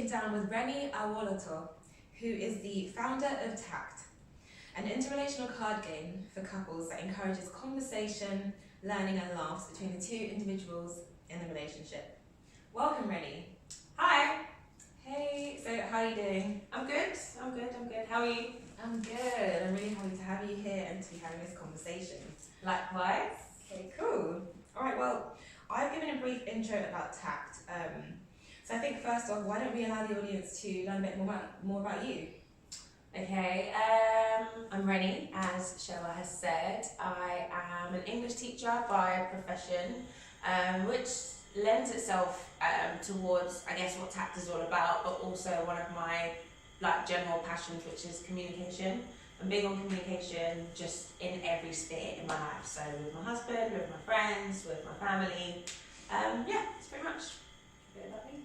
sitting down with Reni Awoloto, who is the founder of Tact, an interrelational card game for couples that encourages conversation, learning and laughs between the two individuals in the relationship. Welcome, Reni. Hi. Hey, so how are you doing? I'm good. How are you? I'm good. I'm really happy to have you here and to be having this conversation. Likewise. Okay, cool. All right, well, I've given a brief intro about Tact. So I think first off, why don't we allow the audience to learn a bit more about you? Okay, I'm Reni, as Sheila has said. I am an English teacher by profession, which lends itself towards, I guess, what Tact is all about, but also one of my general passions, which is communication. I'm big on communication just in every sphere in my life. So with my husband, with my friends, with my family. It's pretty much a bit about me.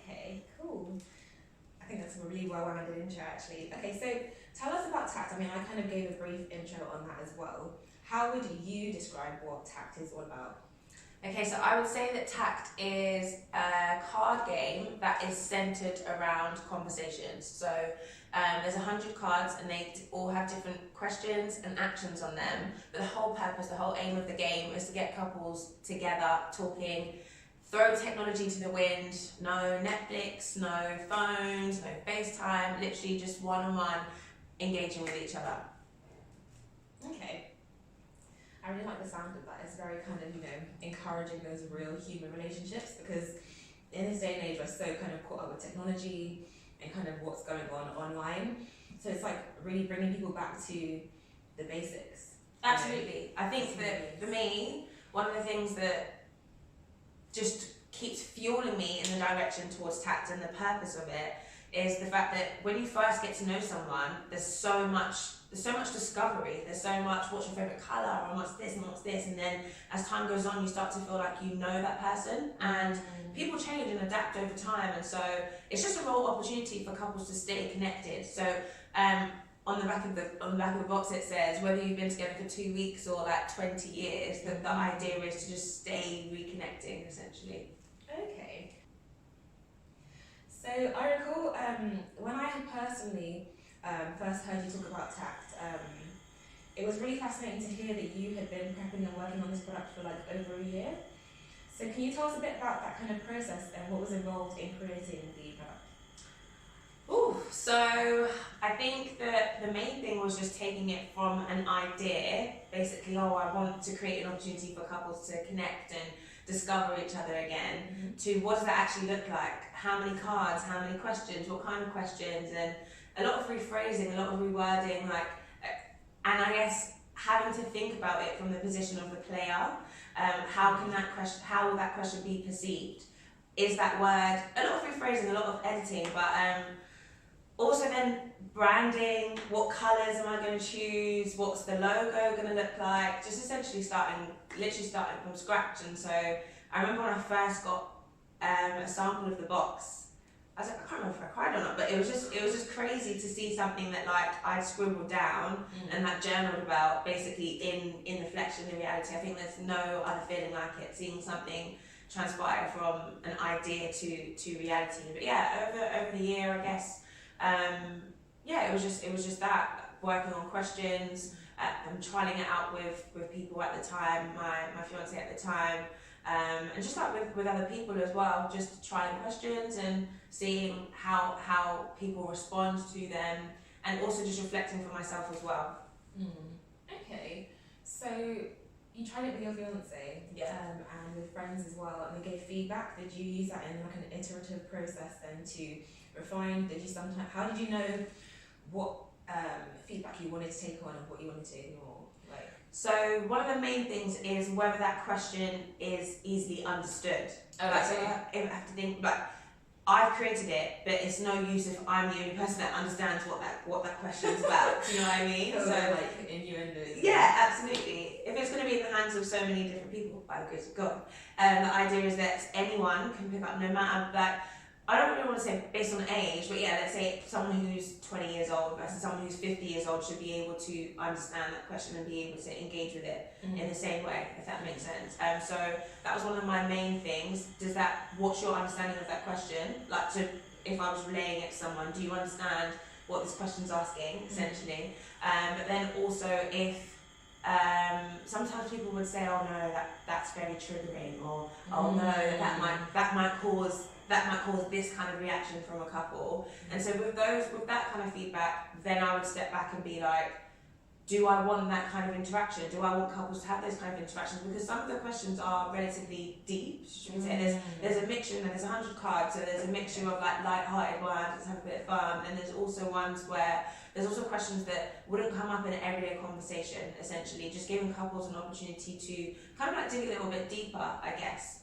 Okay, cool. I think that's a really well-rounded intro, actually. Okay, so tell us about Tact. I mean, I kind of gave a brief intro on that as well. How would you describe what Tact is all about? Okay, so I would say that Tact is a card game that is centered around conversations. So there's 100 cards and they all have different questions and actions on them. But the whole purpose, the whole aim of the game is to get couples together, talking, throw technology to the wind, no Netflix, no phones, no FaceTime, literally just one-on-one engaging with each other. Okay. I really like the sound of that. It's very kind of, encouraging those real human relationships, because in this day and age we're so kind of caught up with technology and kind of what's going on online. So it's like really bringing people back to the basics. Absolutely. I think that for me, one of the things that just keeps fueling me in the direction towards Tact and the purpose of it is the fact that when you first get to know someone, there's so much discovery, there's so much what's your favourite colour and what's this, and then as time goes on you start to feel like you know that person, and people change and adapt over time, and so it's just a real opportunity for couples to stay connected. So on the back of the box it says whether you've been together for 2 weeks or 20 years, the idea is to just stay reconnecting essentially. Okay. So I recall when I had personally first heard you talk about Tact, it was really fascinating to hear that you had been prepping and working on this product for over a year. So can you tell us a bit about that kind of process and what was involved in creating the product? So I think that the main thing was just taking it from an idea, basically, I want to create an opportunity for couples to connect and discover each other again, to what does that actually look like? How many cards, how many questions, what kind of questions, and a lot of rephrasing, a lot of rewording, and I guess having to think about it from the position of the player. How will that question be perceived? Is that word, a lot of rephrasing, a lot of editing, but also then branding, what colours am I going to choose, what's the logo going to look like, just essentially literally starting from scratch. And so I remember when I first got a sample of the box, I can't remember if I cried or not, but it was just crazy to see something that I'd scribbled down and journaled about, basically in reflection in reality. I think there's no other feeling like it, seeing something transpire from an idea to reality. But over the year, I guess, it was just that, working on questions, and trying it out with people at the time, my fiance at the time, and just with other people as well, just trying questions and seeing how people respond to them, and also just reflecting for myself as well. Okay, so you tried it with your fiance, and with friends as well, and they gave feedback. Did you use that in an iterative process then to refine? How did you know what feedback you wanted to take on and what you wanted to ignore? So one of the main things is whether that question is easily understood. So I have to think, I've created it, but it's no use if I'm the only person that understands what that question is about. Do you know what I mean? So innuendos. Yeah, absolutely. If it's going to be in the hands of so many different people, by the grace of God, the idea is that anyone can pick up, no matter I don't really want to say based on age, but let's say someone who's 20 years old versus someone who's 50 years old should be able to understand that question and be able to engage with it in the same way, if that makes sense. So that was one of my main things. What's your understanding of that question? if I was relaying it to someone, do you understand what this question's asking, essentially? But then also if sometimes people would say, oh no, that's very triggering, or oh no, that might cause this kind of reaction from a couple. And so with that kind of feedback, then I would step back and be like, do I want that kind of interaction? Do I want couples to have those kind of interactions? Because some of the questions are relatively deep, should we say. There's a mixture, and there's 100 cards, so there's a mixture of like light-hearted ones, let's have a bit of fun, and there's also ones where there's also questions that wouldn't come up in an everyday conversation, essentially, just giving couples an opportunity to kind of like dig a little bit deeper, I guess.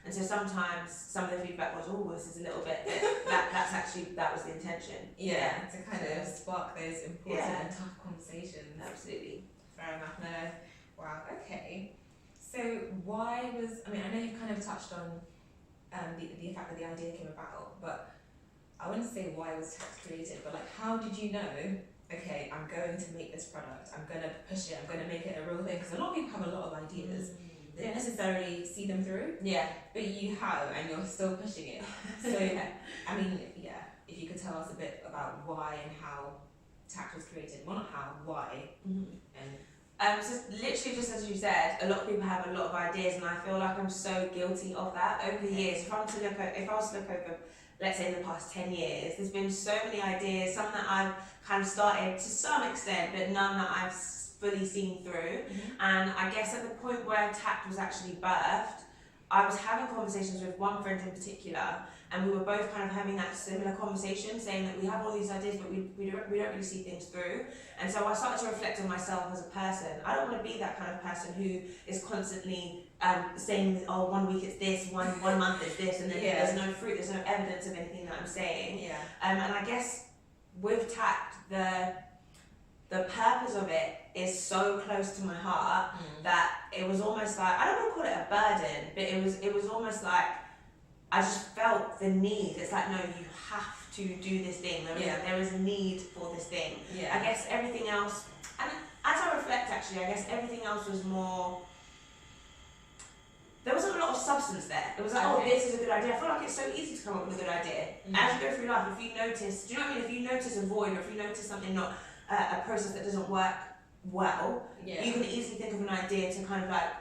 And so sometimes some of the feedback was, oh, this is a little bit, that was the intention. Yeah, to kind of spark those important and tough conversations. Absolutely. Fair enough. No. Wow, okay. So why was, I know you've kind of touched on the fact that the idea came about, but I wouldn't say why was Tact created, but like how did you know, okay, I'm going to make this product, I'm going to push it, I'm going to make it a real thing? Because a lot of people have a lot of ideas. They don't necessarily see them through. Yeah. But you have, and you're still pushing it. So, if you could tell us a bit about why and how Tact was created. Well, not how, why. And so literally just as you said, a lot of people have a lot of ideas, and I feel like I'm so guilty of that over the years. If I was to look over, let's say, the past 10 years, there's been so many ideas, some that I've kind of started to some extent, but none that I've fully seen through. And I guess at the point where Tact was actually birthed, I was having conversations with one friend in particular, and we were both kind of having that similar conversation, saying that we have all these ideas, but we don't really see things through. And so I started to reflect on myself as a person. I don't want to be that kind of person who is constantly saying, oh, 1 week it's this, one month it's this, and then there's no fruit, there's no evidence of anything that I'm saying. And I guess with Tact, the purpose of it is so close to my heart that it was almost like, I don't want to call it a burden, but it was almost like I just felt the need. It's like, no, you have to do this thing. There is a need for this thing. I guess everything else, and as I reflect actually, I guess everything else was more, there wasn't a lot of substance there. It was like, oh, this is a good idea. I feel like it's so easy to come up with a good idea. As you go through life, if you notice, do you know what I mean? If you notice a void, or if you notice something not, a process that doesn't work well, you can easily think of an idea to kind of like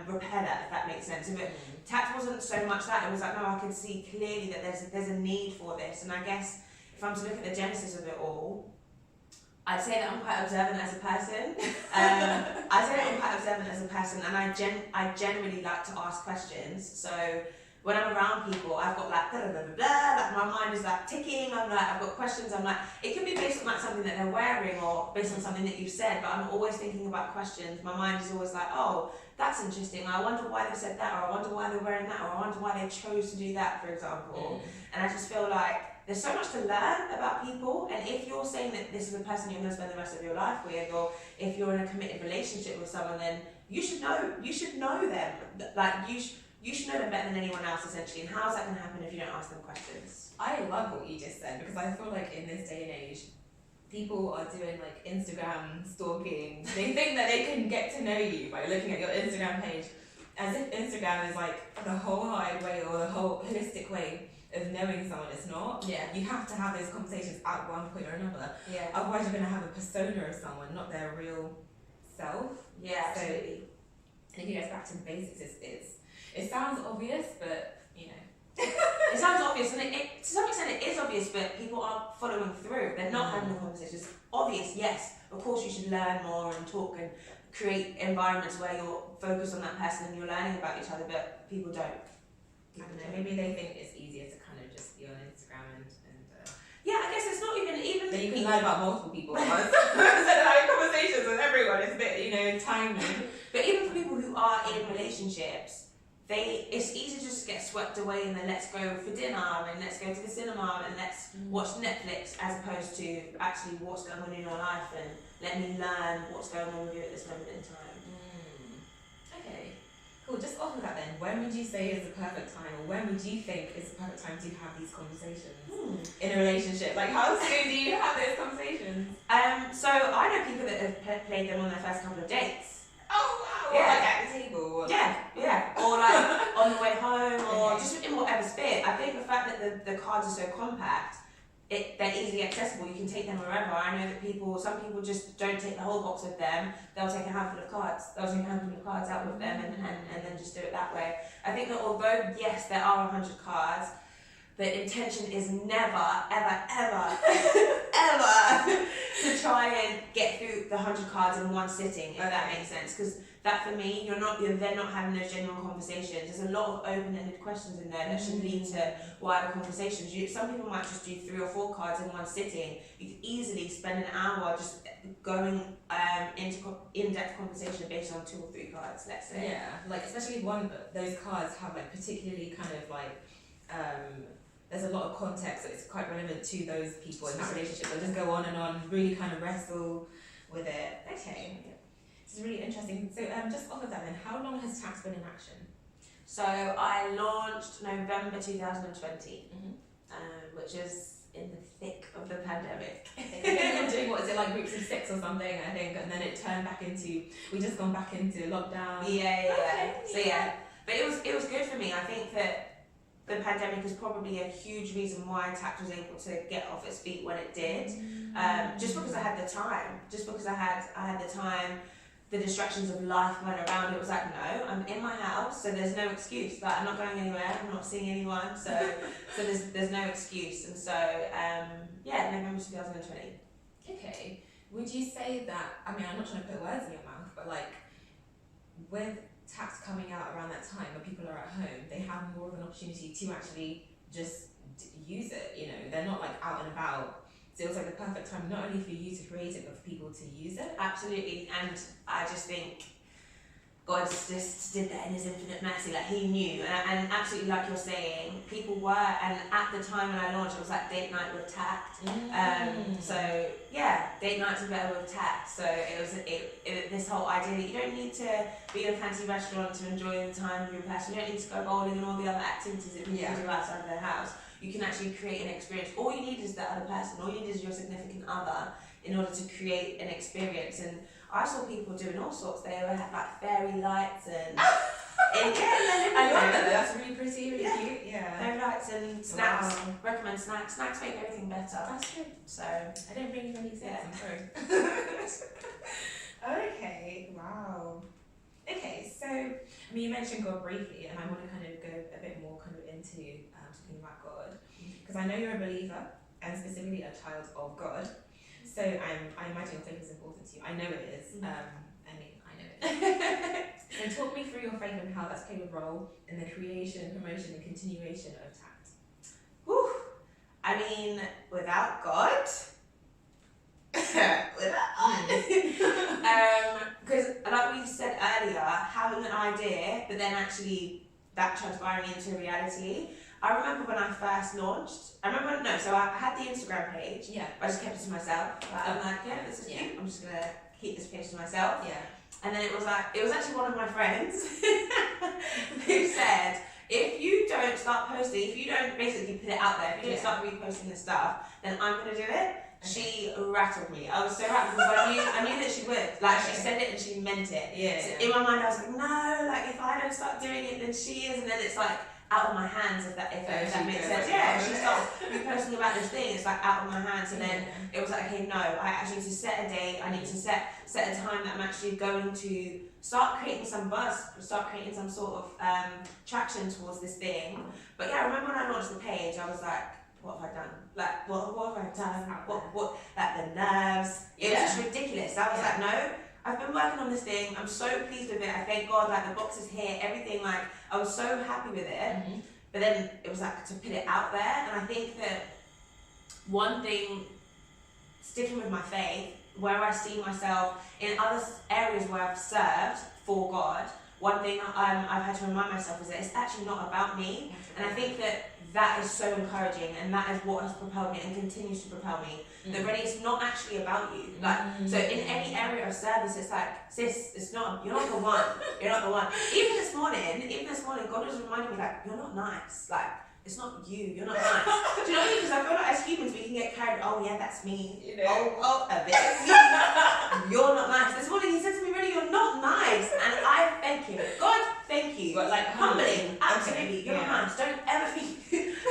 repair that, if that makes sense. But Tact wasn't so much that. It was like, no, I could see clearly that there's a need for this. And I guess if I'm to look at the genesis of it all, I'd say that I'm quite observant as a person. And I generally like to ask questions. So when I'm around people, I've got like like my mind is like ticking. I'm like, I've got questions. I'm like, it could be based on like something that they're wearing, or based on something that you've said, but I'm always thinking about questions. My mind is always like, oh, that's interesting. I wonder why they said that, or I wonder why they're wearing that, or I wonder why they chose to do that, for example. And I just feel like there's so much to learn about people, and if you're saying that this is a person you're going to spend the rest of your life with, or if you're in a committed relationship with someone, then you should know them. Like you should know them better than anyone else, essentially. And how's that going to happen if you don't ask them questions? I love what you just said, because I feel like in this day and age, people are doing like Instagram stalking. They think that they can get to know you by looking at your Instagram page, as if Instagram is like the wholehearted way or the whole holistic way of knowing someone. It's not. You have to have those conversations at one point or another. Otherwise you're going to have a persona of someone, not their real self. Absolutely. And if you go back to the basics, it sounds obvious, but you know. It sounds obvious, and it to some extent it is obvious, but people aren't following through. They're not having the conversations. Obvious, yes. Of course you should learn more and talk and create environments where you're focused on that person and you're learning about each other, but people don't. I don't know, maybe they think it's easier to kind of just be on Instagram and I guess it's not even then you can learn about multiple people at once. Instead of having conversations with everyone, it's a bit, timely. But even for people who are in relationships, it's easy to just get swept away and then let's go for dinner and let's go to the cinema and let's watch Netflix, as opposed to actually what's going on in your life and let me learn what's going on with you at this moment in time. Okay, cool. Just off of that then, when would you say is the perfect time, or when would you think is the perfect time to have these conversations in a relationship? Like, how soon do you have those conversations? So I know people that have played them on their first couple of dates. Oh wow! Like at the table. Or like on the way home, or just in whatever sphere. I think the fact that that the cards are so compact, they're easily accessible. You can take them wherever. I know that some people just don't take the whole box with them. They'll take a handful of cards. They'll take a handful of cards out with them and then just do it that way. I think that although, yes, there are 100 cards, the intention is never, ever, ever, ever to try and get through the 100 cards in one sitting, if that makes sense. Because that, for me, you're then not having those genuine conversations. There's a lot of open-ended questions in there that should lead to wider conversations. Some people might just do 3 or 4 cards in one sitting. You could easily spend an hour just going into in-depth conversation based on 2 or 3 cards, let's say. Yeah, like especially if those cards have like particularly kind of like there's a lot of context that is quite relevant to those people in that relationship. They'll just go on and on, really kind of wrestle with it. Okay. This is really interesting. So just off of that then, how long has Tact been in action? So I launched November 2020, which is in the thick of the pandemic. You were doing, what is it, like groups of 6 or something, I think, and then it turned back into, we just gone back into lockdown. Yeah. So but it was good for me. I think that the pandemic is probably a huge reason why Tact was able to get off its feet when it did. Just because I had the time. Just because I had the time. The distractions of life went around. It was like, no, I'm in my house, so there's no excuse. Like, I'm not going anywhere. I'm not seeing anyone. So there's no excuse. And so November 2020. Okay. Would you say that? I mean, I'm not trying to put words in your mouth, but like with Tact coming out around that time when people are at home, they have more of an opportunity to actually just use it. You know, they're not like out and about. So it was like the perfect time, not only for you to create it, but for people to use it. Absolutely, and I just think God just did that in His infinite mercy. Like, He knew, and absolutely, like you're saying, people were, and at the time when I launched, it was like date night with Tact. So yeah, date nights are better with Tact. So it was this whole idea that you don't need to be in a fancy restaurant to enjoy the time with your person. You don't need to go bowling and all the other activities that people do outside of their house. You can actually create an experience. All you need is the other person. All you need is your significant other in order to create an experience. And I saw people doing all sorts. They had like fairy lights and I love that. That's really pretty, really cute. Yeah. Fairy lights and snacks. Wow. Recommend snacks. Snacks make everything better. That's good. So I don't bring you any snacks. I'm sorry. Okay. Wow. Okay. So I mean, you mentioned God briefly, and I want to kind of go a bit more kind of into talking about God, because I know you're a believer and specifically a child of God. So I imagine your faith is important to you. I know it is. I know it. So talk me through your faith and how that's played a role in the creation, promotion, and continuation of Tact. Whew. I mean, without God, because like we said earlier, having an idea, but then actually that transpiring into reality. I remember when I first launched. So I had the Instagram page. Yeah. I just kept it to myself. I'm like, this is cute. I'm just gonna keep this page to myself. Yeah. And then it was actually one of my friends who said, if you don't start posting, if you don't basically put it out there, if you don't start reposting this stuff, then I'm gonna do it. She rattled me. I was so rattled because I knew that she would. Like, she said it and she meant it. Yeah. So in my mind, I was like, no, like if I don't start doing it, then she is, and then it's like out of my hands, if that makes sense. Yeah, she starts reposting about this thing, it's like out of my hands, and then it was like, okay, no, I actually need to set a date, I need to set a time that I'm actually going to start creating some buzz, start creating some sort of traction towards this thing. But yeah, I remember when I launched the page, I was like, what have I done? Like, what have I done? What, like the nerves. It was just ridiculous. I was like, no, I've been working on this thing. I'm so pleased with it. I thank God, like the box is here, everything, like I was so happy with it. But then it was like to put it out there. And I think that one thing, sticking with my faith, where I see myself in other areas where I've served for God, one thing I've had to remind myself is that it's actually not about me. And I think that is so encouraging, and that is what has propelled me and continues to propel me. That really, it's not actually about you. Like, so in any area of service, it's like, sis, you're not the one. You're not the one. Even this morning, God was reminding me, like, you're not nice. Like, it's not you. You're not nice. Do you know what I mean? Because I feel like as humans, we can get carried. Oh yeah, that's me. You know? A bit. You're not nice. This morning he said to me, "Really, you're not nice," and I thank him. God, thank you. But like humbling, absolutely. You're not nice. Don't ever think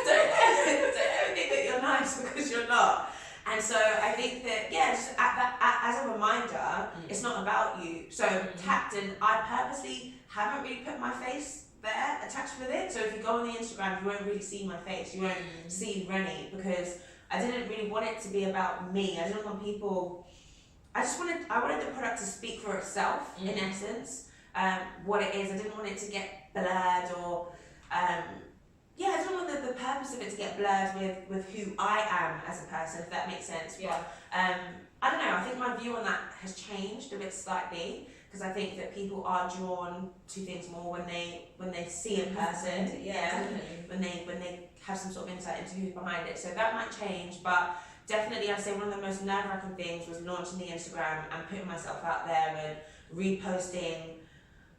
don't ever think that you're nice because you're not. And so I think that, just as a reminder, it's not about you. So Tact, and I purposely haven't really put my face there attached with it. So if you go on the Instagram, you won't really see my face. You won't see Reni, because I didn't really want it to be about me. I didn't want people. I wanted the product to speak for itself, in essence, what it is. I didn't want it to get blurred or. I don't want the purpose of it to get blurred with who I am as a person, if that makes sense. Yeah. But I don't know, I think my view on that has changed a bit slightly, because I think that people are drawn to things more when they see a person. When they have some sort of insight into who's behind it. So that might change, but definitely I'd say one of the most nerve-wracking things was launching the Instagram and putting myself out there and reposting.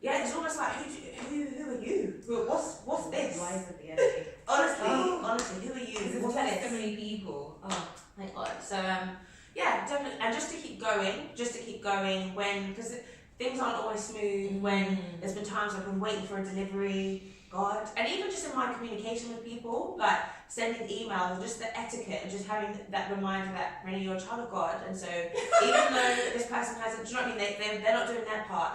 Yeah, it's almost like, who are you? What's this? Why is it the energy? Honestly, who are you? There's What's so many people. Oh my God. So definitely, and just to keep going, because things aren't always smooth. When there's been times I've been waiting for a delivery, God, and even just in my communication with people, like sending emails, just the etiquette, and just having that reminder that Reni, you're a child of God, and so even though this person hasn't, do you know what I mean? They're not doing their part.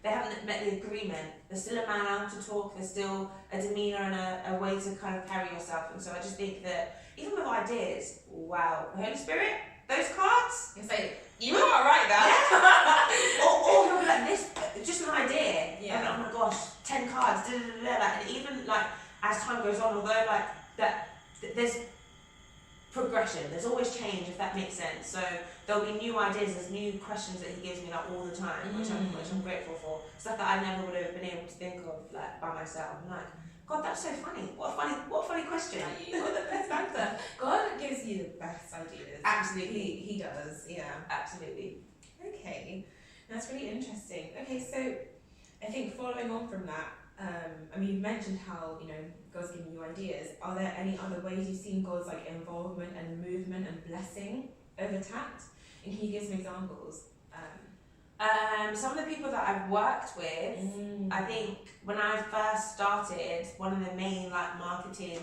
They haven't met the agreement. There's still a manner to talk. There's still a demeanour and a way to kind of carry yourself. And so I just think that even with ideas, wow, the Holy Spirit, those cards. It's like, you can't write that. Yeah. or you'll be like, this, just an idea. Yeah. Like, oh my gosh, 10 cards. Like, and even like as time goes on, although like that, there's progression. There's always change, if that makes sense. So there'll be new ideas, there's new questions that he gives me like all the time, which I'm grateful for. Stuff that I never would have been able to think of like by myself. I'm like, God, that's so funny. What a funny question. You got the best answer. God gives you the best ideas. Absolutely. He does, yeah. Absolutely. Okay, that's really interesting. Okay, so I think following on from that, I mean, you mentioned how, God's giving you ideas. Are there any other ways you've seen God's like involvement and movement and blessing over Tact? And can you give some examples? Some of the people that I've worked with, I think when I first started, one of the main like marketing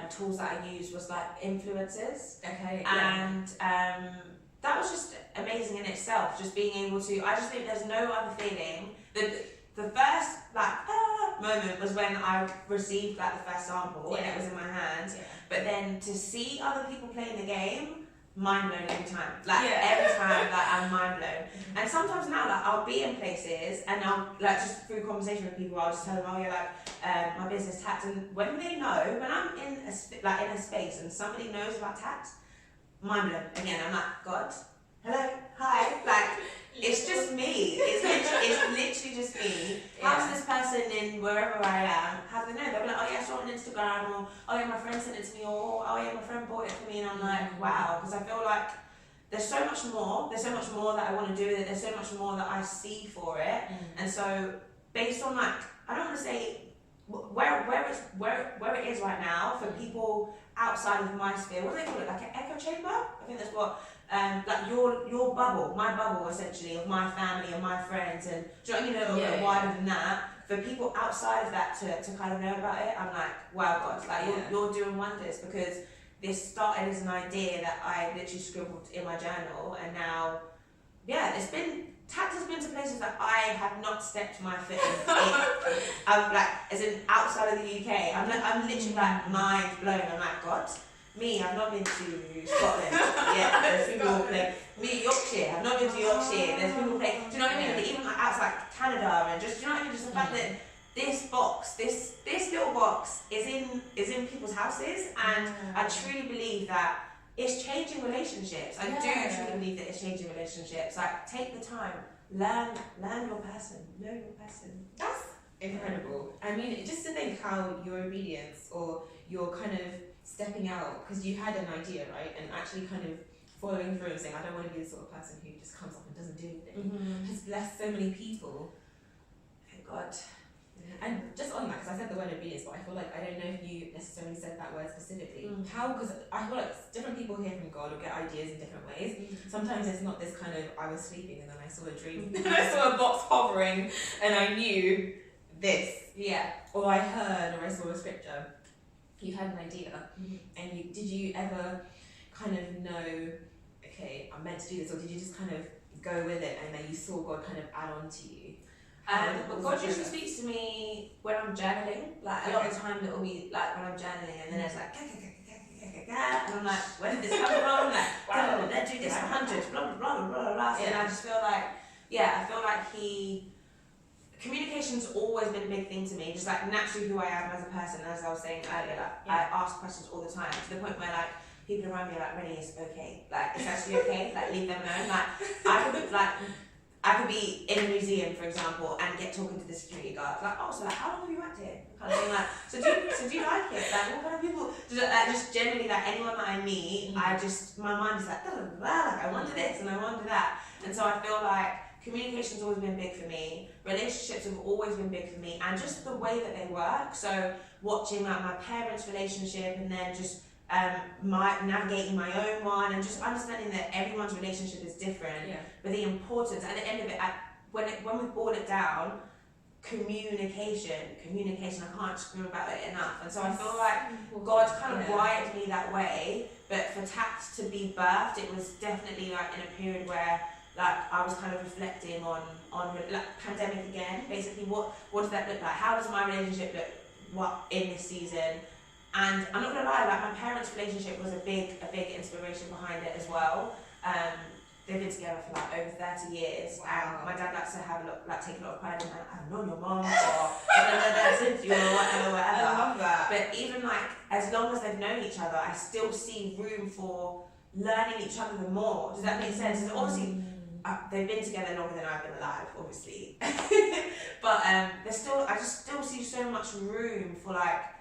tools that I used was like influencers. Okay. And that was just amazing in itself. Just being able to, I just think there's no other feeling. The first moment was when I received like the first sample and it was in my hands. Yeah. But then to see other people playing the game, mind blown every time. Every time, I'm mind blown. And sometimes now, I'll be in places and I'll just through conversation with people, I'll just tell them, my business Tact. And when they know, when I'm in a space and somebody knows about Tact, mind blown again. I'm like, God, hello, hi, it's just me. It's literally just me. How's this person in wherever I am? How do they know? They'll be like, oh yeah, I saw it on Instagram, or oh yeah, my friend sent it to me, or oh yeah, my friend bought it for me, and I'm like, wow, because I feel like there's so much more. There's so much more that I want to do with it. There's so much more that I see for it, and so based on I don't want to say where it is right now for people outside of my sphere. What do they call it? Like an echo chamber? I think that's what. Your bubble, my bubble essentially of my family and my friends, and do you know what I mean, a little bit wider than that. For people outside of that to kind of know about it, I'm like, wow, God, you're doing wonders, because this started as an idea that I literally scribbled in my journal, and now, Tact has been to places that I have not stepped my foot in. I'm as in outside of the UK, I'm literally mind blown. I'm like, God. I've not been to Scotland yet. There's people play. Yorkshire. I've not been to Yorkshire. There's people play. Do you know what I mean? Even outside Canada, and just, do you know what I mean? Just the fact that this box, this little box, is in people's houses, and I truly believe that it's changing relationships. I do truly believe that it's changing relationships. Take the time, learn your person, know your person. That's incredible. I mean, just to think how your obedience or your kind of stepping out, because you had an idea, right, and actually kind of following through and saying, I don't want to be the sort of person who just comes up and doesn't do anything, has blessed so many people. Thank God. And just on that, because I said the word obedience, but I feel like I don't know if you necessarily said that word specifically. How? Because I feel like different people hear from God or get ideas in different ways. Sometimes it's not this kind of, I was sleeping and then I saw a dream, and I saw a box hovering and I knew this. Yeah. Or I heard or I saw a scripture. you had an idea, and did you ever kind of know, okay, I'm meant to do this, or did you just kind of go with it and then you saw God kind of add on to you? But God usually speaks to me when I'm journaling. Like a lot of the time, it will be like when I'm journaling, and then it's like, and I'm like, where did this come from? Like, wow, let's do this for hundreds, blah blah blah blah blah. And I just feel like, I feel like communication's always been a big thing to me. Just like naturally who I am as a person, as I was saying earlier, like I ask questions all the time to the point where like people around me are like, Reni, it's okay. Like it's actually okay. Like leave them alone. Like I could be in a museum, for example, and get talking to the security guard. Like, oh, so like, how long have you worked here? Kind of thing. Like, so do you like it? Like, what kind of people? Just generally, like anyone that I meet, my mind is like, like I want to this and I want to that. And so I feel like communication's always been big for me. Relationships have always been big for me, and just the way that they work. So watching like my parents' relationship, and then just navigating my own one, and just understanding that everyone's relationship is different, but the importance at the end of it, when we boil it down, communication, I can't scream about it enough. And so I feel like God kind of wired me that way, but for Tact to be birthed, it was definitely like in a period where like I was kind of reflecting on like pandemic again, basically what does that look like, how does my relationship look in this season. And I'm not gonna lie, like my parents' relationship was a big inspiration behind it as well. They've been together for like over 30 years. Wow. My dad likes to take a lot of pride in that. I've known your mom or since you or whatever. I love that. But even like as long as they've known each other, I still see room for learning each other the more. Does that make sense? And obviously, they've been together longer than I've been alive, obviously. But I just still see so much room for like.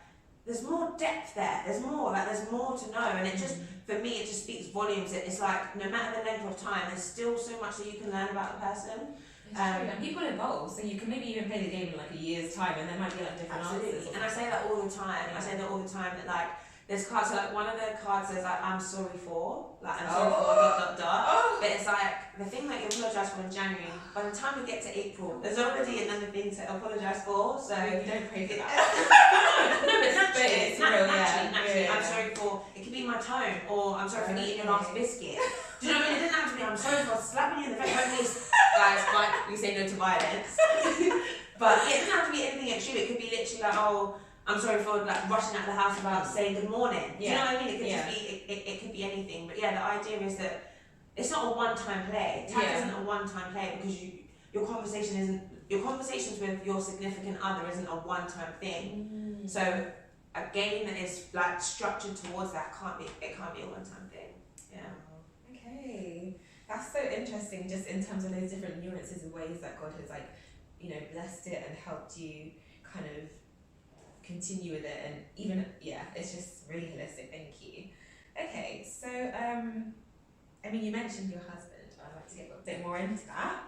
There's more depth there. There's more to know, and it just, for me, it just speaks volumes. It's like no matter the length of time, there's still so much that you can learn about the person. It's true. And people evolve, so you can maybe even play the game in like a year's time, and there might be like different answers. And I say that all the time. That like there's cards. So like one of the cards says like I'm sorry for, like I'm sorry for ... But it's like the thing that you apologise for in January. By the time we get to April, there's already another thing to apologise for. So you don't pray for that. No, but naturally, I'm sorry for. It could be my tone, or I'm sorry for eating your last biscuit. Do you know what I mean? It doesn't have to be. I'm sorry for slapping you in the face. Guys, like we say no to violence. But it doesn't have to be anything extreme. It could be literally like, oh, I'm sorry for like rushing out of the house without saying good morning. Do you know what I mean? It could just be. It could be anything. But yeah, the idea is that it's not a one-time play. Tact isn't a one-time play because your conversations with your significant other isn't a one-time thing. So a game that is like structured towards that can't be a one-time thing. Yeah. Okay, that's so interesting. Just in terms of those different nuances and ways that God has like, blessed it and helped you kind of continue with it, and even it's just really holistic. Thank you. Okay, so I mean, you mentioned your husband. I'd like to get a bit more into that.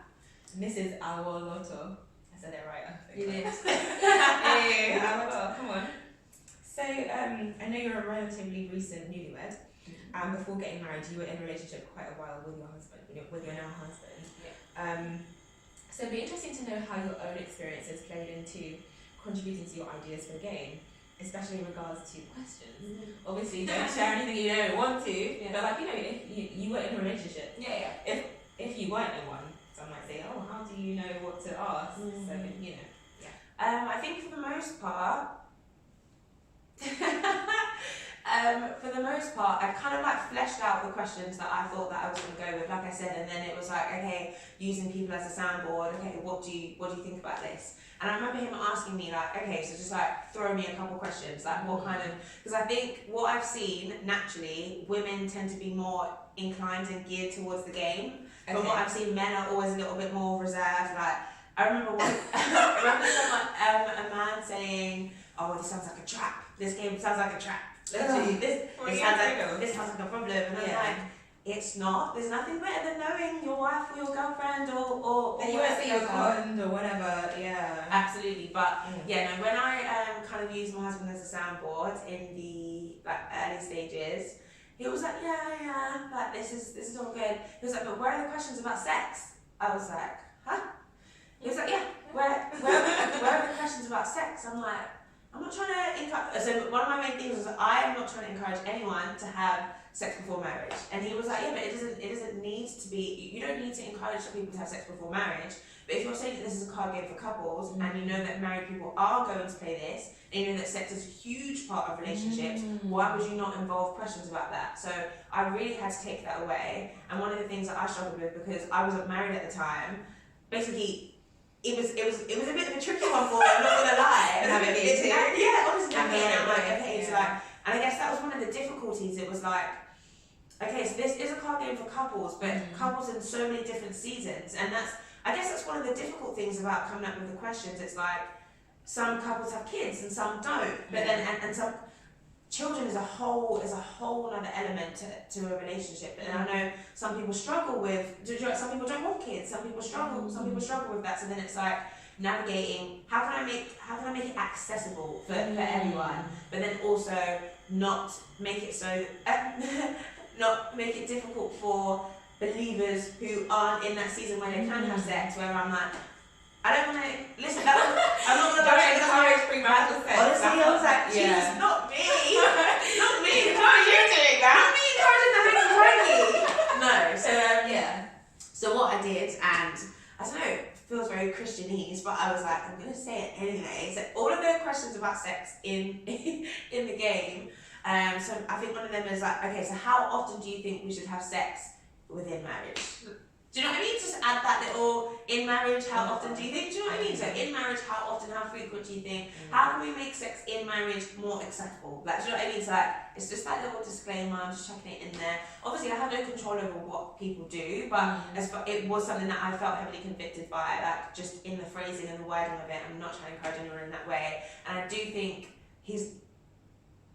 Mrs. Awoloto. I said it right, I think. You did. Hey, Awoloto, come on. So, I know you're a relatively recent newlywed. Before getting married, you were in a relationship for quite a while with your husband, with your now husband. Yeah. So it'd be interesting to know how your own experiences played into contributing to your ideas for the game, especially in regards to questions. Obviously, don't share anything you don't want to, but like, if you were in a relationship, if you weren't in one, some might say, oh, how do you know what to ask? So, I think for the most part, I kind of like fleshed out the questions that I thought that I was going to go with, like I said, and then it was like, okay, using people as a soundboard. Okay, what do you think about this? And I remember him asking me like, okay, so just like throw me a couple questions, like what kind of, because I think what I've seen naturally, women tend to be more inclined and geared towards the game. From what I've seen, men are always a little bit more reserved. Like I remember a man saying, "Oh, this sounds like a trap. This game sounds like a trap. Literally, this sounds like a problem." And I'm like, it's not. There's nothing better than knowing your wife or your girlfriend or and you won't say your husband or whatever. Yeah, absolutely. But no. When I kind of used my husband as a soundboard in the like early stages, he was like, yeah, like this is all good. He was like, but where are the questions about sex? I was like, huh? He was like, yeah, where are the questions about sex? I'm I'm not trying to encourage. So one of my main things was that I am not trying to encourage anyone to have sex before marriage. And he was like, yeah, but it doesn't need to be. You don't need to encourage people to have sex before marriage. But if you're saying that this is a card game for couples, and you know that married people are going to play this, and you know that sex is a huge part of relationships, why would you not involve questions about that? So I really had to take that away. And one of the things that I struggled with, because I wasn't married at the time, basically. It was a bit of a tricky one for me, I'm not gonna lie. Yeah, honestly, I'm like, okay, so like, and I guess that was one of the difficulties. It was like, okay, so this is a card game for couples, but couples in so many different seasons, and I guess that's one of the difficult things about coming up with the questions. It's like some couples have kids and some don't, but then and some children is a whole other element to a relationship. And I know some people struggle with. Some people don't want kids. Some people struggle. Some people struggle with that. So then it's like navigating how can I make it accessible for everyone, but then also not make it so not make it difficult for believers who aren't in that season where they can have sex. Where I'm like, I don't want to listen. I'm not going to encourage premarital sex. Honestly, I was like, Jesus, not me. Not me. How are you doing that? Not me encouraging the hanky-panky. No. So So what I did, and I don't know, it feels very Christianese, but I was like, I'm going to say it anyway. So all of the questions about sex in the game. So I think one of them is like, okay, so how often do you think we should have sex within marriage? Do you know what I mean? Just add that little, in marriage, how often do you think? Do you know what I mean? So in marriage, how often, how frequent do you think? How can we make sex in marriage more accessible? Like, do you know what I mean? So like, it's just that little disclaimer, I'm just chucking it in there. Obviously, I have no control over what people do, but it was something that I felt heavily convicted by, like just in the phrasing and the wording of it. I'm not trying to encourage anyone in that way. And I do think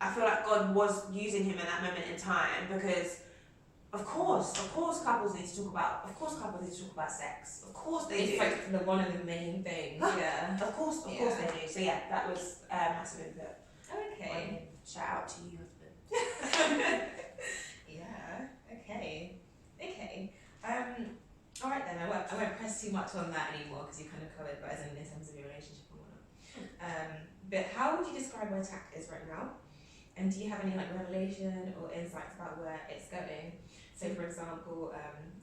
I feel like God was using him in that moment in time, because Of course, couples need to talk about sex. Of course they do. It's like one of the main things. Yeah. Of course they do. So yeah, that was massive input. Okay. Shout out to you, husband. Yeah. Okay. All right then. I won't press too much on that anymore, because you kind of covered, but as in terms of your relationship and whatnot. But how would you describe where Tact is right now? And do you have any like revelation or insights about where it's going? So, for example,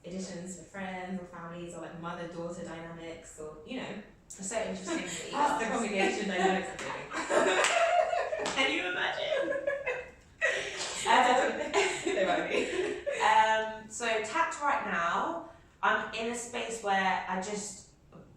additions for friends or families, or like mother-daughter dynamics, or It's so interesting that you the congregation dynamics are doing. Can you imagine? They might be. So Tact right now, I'm in a space where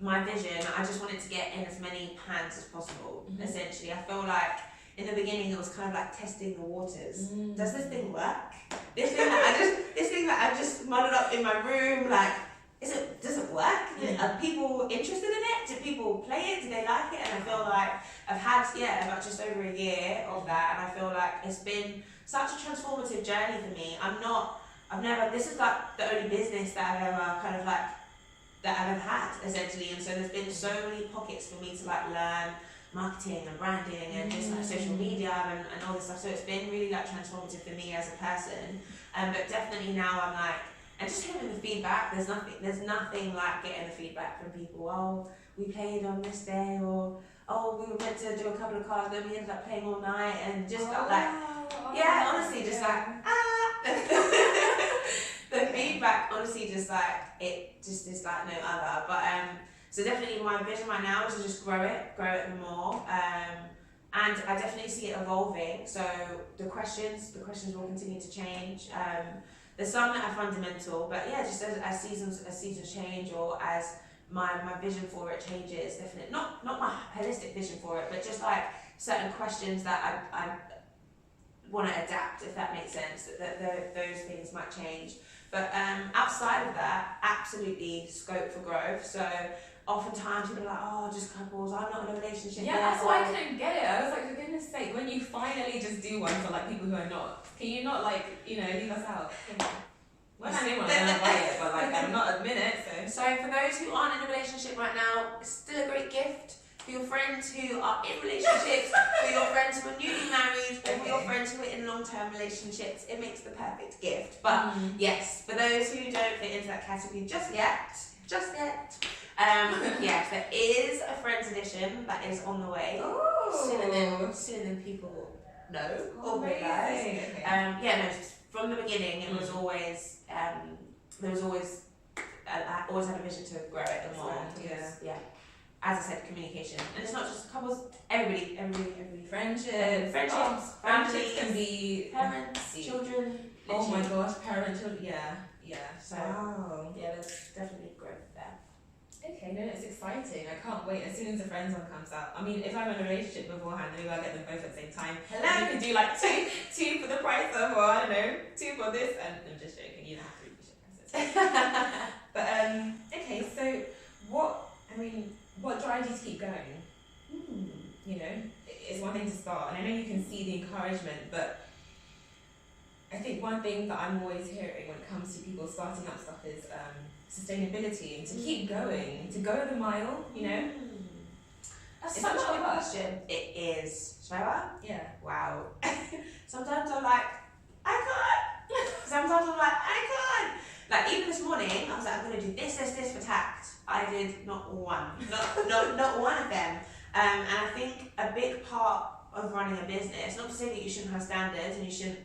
my vision, I just wanted to get in as many hands as possible. Essentially, I feel like in the beginning it was kind of like testing the waters. Does this thing work? This thing that I just muddled up in my room, like, does it work? Are people interested in it? Do people play it? Do they like it? And I feel like I've had about just over a year of that, and I feel like it's been such a transformative journey for me. This is like the only business that I've ever kind of like that I've ever had, essentially, and so there's been so many pockets for me to like learn marketing and branding and just like social media and all this stuff. So it's been really like transformative for me as a person. But definitely now I'm like, and just hearing the feedback, there's nothing like getting the feedback from people. Oh, we played on this day, or oh, we were meant to do a couple of cards, then we ended up playing all night, and just honestly, just like the feedback, honestly, just like it just is like no other. But so definitely my vision right now is to just grow it more. And I definitely see it evolving. So the questions will continue to change. There's some that are fundamental, but yeah, just as seasons change, or as my vision for it changes, definitely not my holistic vision for it, but just like certain questions that I want to adapt, if that makes sense. That those things might change. But outside of that, absolutely scope for growth. So oftentimes people are like, oh, just couples, I'm not in a relationship. Yeah, that's why I couldn't get it. I was like, for goodness sake, when you finally just do one for like people who are not, can you not like, leave us out? When I want to buy it, but like I'm not admit it. So for those who aren't in a relationship right now, it's still a great gift. For your friends who are in relationships, for your friends who are newly married, or for your friends who are in long-term relationships, it makes the perfect gift. But yes, for those who don't fit into that category just yet, Yes, there is a Friends edition that is on the way. Sooner than people know or realise. Okay. Yeah, no, from the beginning it was always there was always I always had a vision to grow it and more. Yeah. As I said, communication, and it's not just couples. Everybody. Friendships, families can be parents, children. Oh my gosh, parent, children. Yeah. So wow. yeah, there's definitely growth there. Okay, no, it's exciting. I can't wait. As soon as the Friends one comes out. I mean, if I'm in a relationship beforehand, maybe I'll get them both at the same time. Hello. You can do like two for the price of, or I don't know, two for this. And I'm just joking. You don't have to read the prices. But okay, so what drives you to keep going? You know, it's one thing to start, and I know you can see the encouragement, but I think one thing that I'm always hearing when it comes to people starting up stuff is sustainability, and to keep going, to go the mile, you know? That's such a good question. It is. Should I? Yeah. Wow. Sometimes I'm like, I can't. Sometimes I'm like, I can't. Like even this morning, I was like, I'm gonna do this for Tact. I did not one of them. And I think a big part of running a business, not to say that you shouldn't have standards and you shouldn't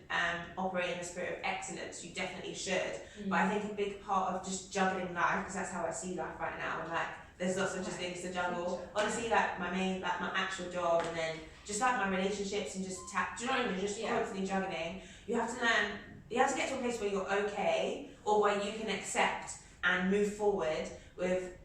operate in the spirit of excellence, you definitely should. But I think a big part of just juggling life, because that's how I see life right now, and like there's lots of just things to juggle. Honestly, like my actual job, and then just like my relationships and just do you know what I mean? Just constantly juggling. You have to get to a place where you're okay, or where you can accept and move forward with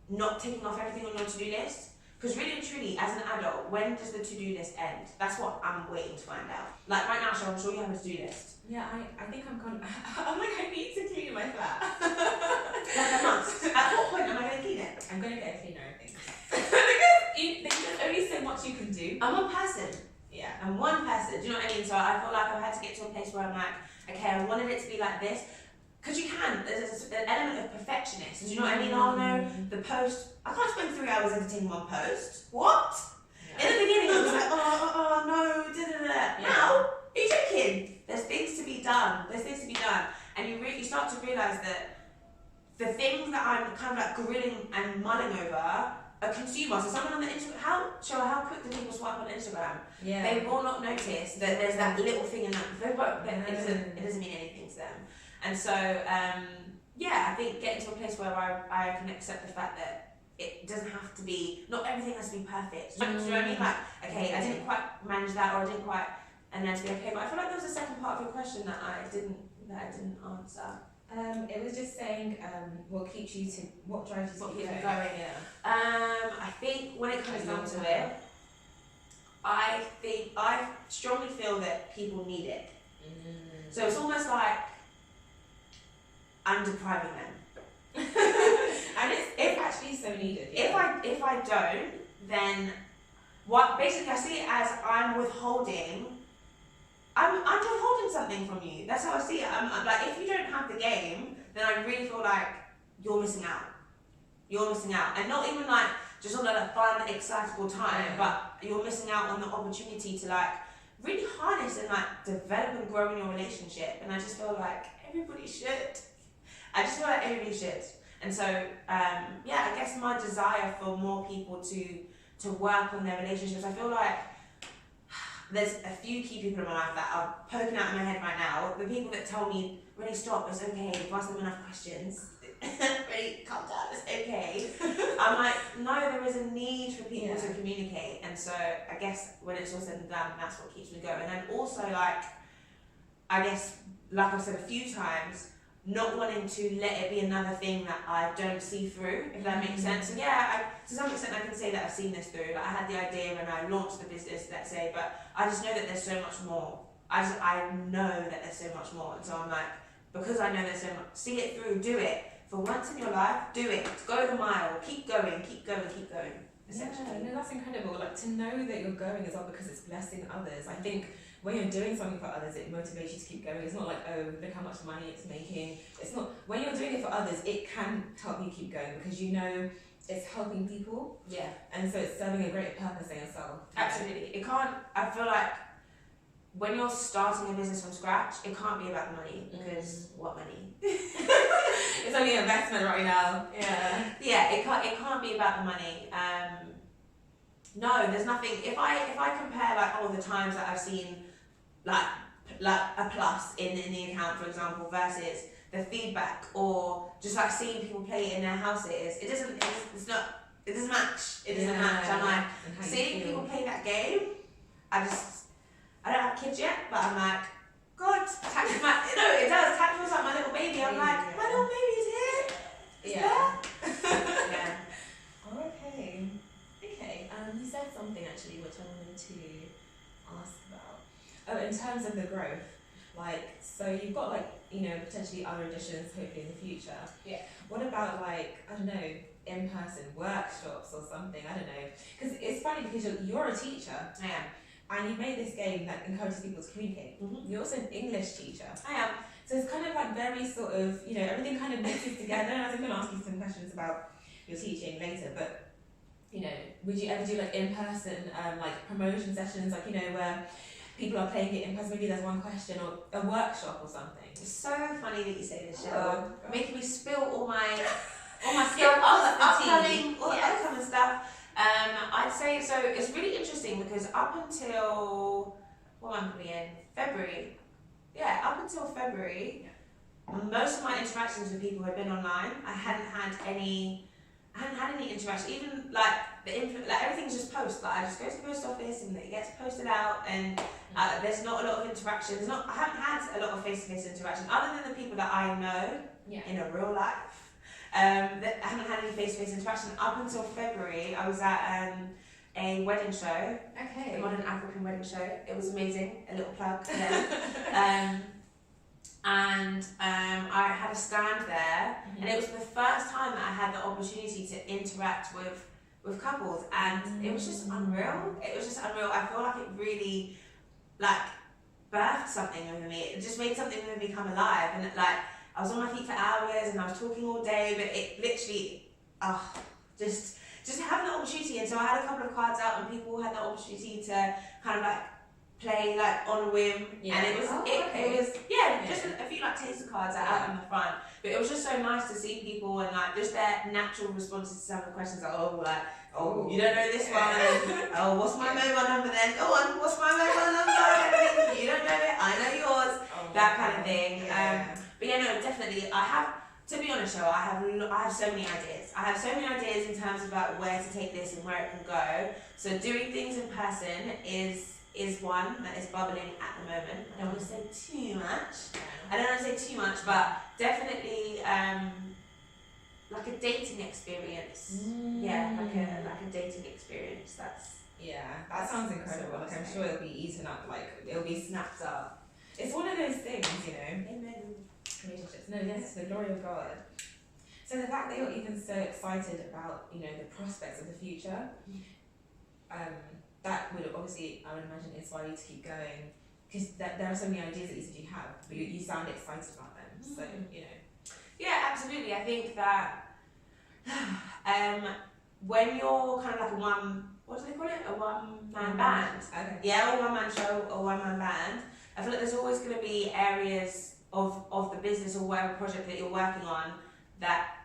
not ticking off everything on your to-do list. Because really and truly, as an adult, when does the to-do list end? That's what I'm waiting to find out. Like right now, I'm sure you have a to-do list. Yeah, I think I'm like, I need to clean my flat. Like a must. At what point am I going to clean it? I'm going to get a cleaner, I think. Because there's only so much you can do. I'm one person. Yeah. I'm one person. Do you know what I mean? So I feel like I've had to get to a place where I'm like, okay, I wanted it to be like this. Because you can. There's an element of perfectionist. Do you know what I mean? Oh no, the post. I can't spend 3 hours editing one post. What? Yeah. In the beginning, I was like, oh no, da. Now, are you joking? There's things to be done. And you start to realise that the things that I'm kind of like grilling and mulling over a consumer. So someone on the Instagram, how quick do people swipe on Instagram? Yeah. They will not notice that there's that little thing in that. It doesn't mean anything to them. And so, I think getting to a place where I can accept the fact that it doesn't have to be, not everything has to be perfect. Do you know what I mean? Like, okay, I didn't quite manage that, or I didn't quite, and then to be okay. But I feel like there was a second part of your question that I didn't answer. It was just saying, what drives you to keep going? I think when it comes down to it, I strongly feel that people need it. So it's almost like I'm depriving them. And it's actually so needed. Yeah. If I don't, then what basically I see it as I'm withholding. I'm withholding something from you. That's how I see it. I'm like, if you don't have the game, then I really feel like you're missing out. And not even like just on a fun, excitable time, but you're missing out on the opportunity to like really harness and like develop and grow in your relationship. And I just feel like everybody should. And so, I guess my desire for more people to work on their relationships, I feel like there's a few key people in my life that are poking out in my head right now. The people that tell me, Reni, stop, it's okay, you've asked them enough questions. Reni, calm down, it's okay. I'm like, no, there is a need for people to communicate. And so I guess when it's all said and done, that's what keeps me going. And then also like I've said a few times, not wanting to let it be another thing that I don't see through, if that makes sense. So to some extent I can say that I've seen this through. Like I had the idea when I launched the business, let's say, but I just know that there's so much more. I know that there's so much more. And so I'm like, because I know there's so much, see it through, do it. For once in your life, do it. Go the mile. Keep going. Essentially. Yeah, no, that's incredible. Like to know that you're going as well because it's blessing others. I think when you're doing something for others, it motivates you to keep going. It's not like, oh, look how much money it's making. It's not, when you're doing it for others, it can help you keep going because you know it's helping people. Yeah. And so it's serving a greater purpose than yourself. Absolutely. It can't, I feel like when you're starting a business from scratch, it can't be about the money because what money? It's only an investment right now. Yeah. Yeah, it can't be about the money. No, there's nothing. If I compare like all the times that I've seen like a plus in the account, for example, versus the feedback or just like seeing people play it in their houses, it doesn't match. It doesn't match. I'm like seeing people play that game. I don't have kids yet, but I'm like, God, Tact is my, it does. Tact feels like my little baby. I'm like, my little baby's here. It's there. Yeah. Okay. You said something actually which I wanted to ask about. Oh, in terms of the growth, like, so you've got like, potentially other editions hopefully in the future. Yeah. What about like, I don't know, in-person workshops or something? I don't know. Because it's funny because you're a teacher. I am. And you've made this game that encourages people to communicate. Mm-hmm. You're also an English teacher. I am. So it's kind of like very sort of, everything kind of mixes together. And I was going to ask you some questions about your teaching later, but, would you ever do like in-person, like promotion sessions, like, where people are playing it in person? Maybe there's one question or a workshop or something. It's so funny that you say this, Cheryl. Making me spill all my Spill all the upcoming stuff. I'd say so. It's really interesting because up until what month are we in? February. Yeah, up until February, most of my interactions with people had been online. I hadn't had any interaction. Even like everything's just post. Like I just go to the post office and it gets posted out, and there's not a lot of interaction. I haven't had a lot of face-to-face interaction other than the people that I know in a real life. I haven't had any face-to-face interaction up until February. I was at a wedding show, the Modern African Wedding Show. It was amazing. A little plug for them. And I had a stand there, and it was the first time that I had the opportunity to interact with couples, and it was just unreal. It was just unreal. I feel like it really birthed something within me. It just made something within me come alive, and I was on my feet for hours and I was talking all day, but it literally, just having the opportunity. And so I had a couple of cards out and people had the opportunity to kind of play on a whim. And it was, just a few taster cards out in the front. But it was just so nice to see people and just their natural responses to some of the questions. You don't know this one. Oh, what's my mobile number then? Go on, what's my mobile number? You don't know it, I know yours. That kind of thing. But yeah, no, definitely. I have, to be honest, Cheryl, I have so many ideas. I have so many ideas in terms about where to take this and where it can go. So doing things in person is one that is bubbling at the moment. I don't want to say too much. But definitely like a dating experience. Yeah, like a dating experience. That sounds incredible. I'm sure it'll be eaten up. It'll be snapped up. It's one of those things, Amen. Relationships. No, yes, the glory of God. So the fact that you're even so excited about, the prospects of the future, that would obviously, I would imagine, inspire you to keep going, because there are so many ideas that you said you have, but you sound excited about them. So Yeah, absolutely. I think that when you're kind of what do they call it? A one-man band. Okay. Yeah, or one-man show or one-man band. I feel like there's always going to be areas of the business or whatever project that you're working on that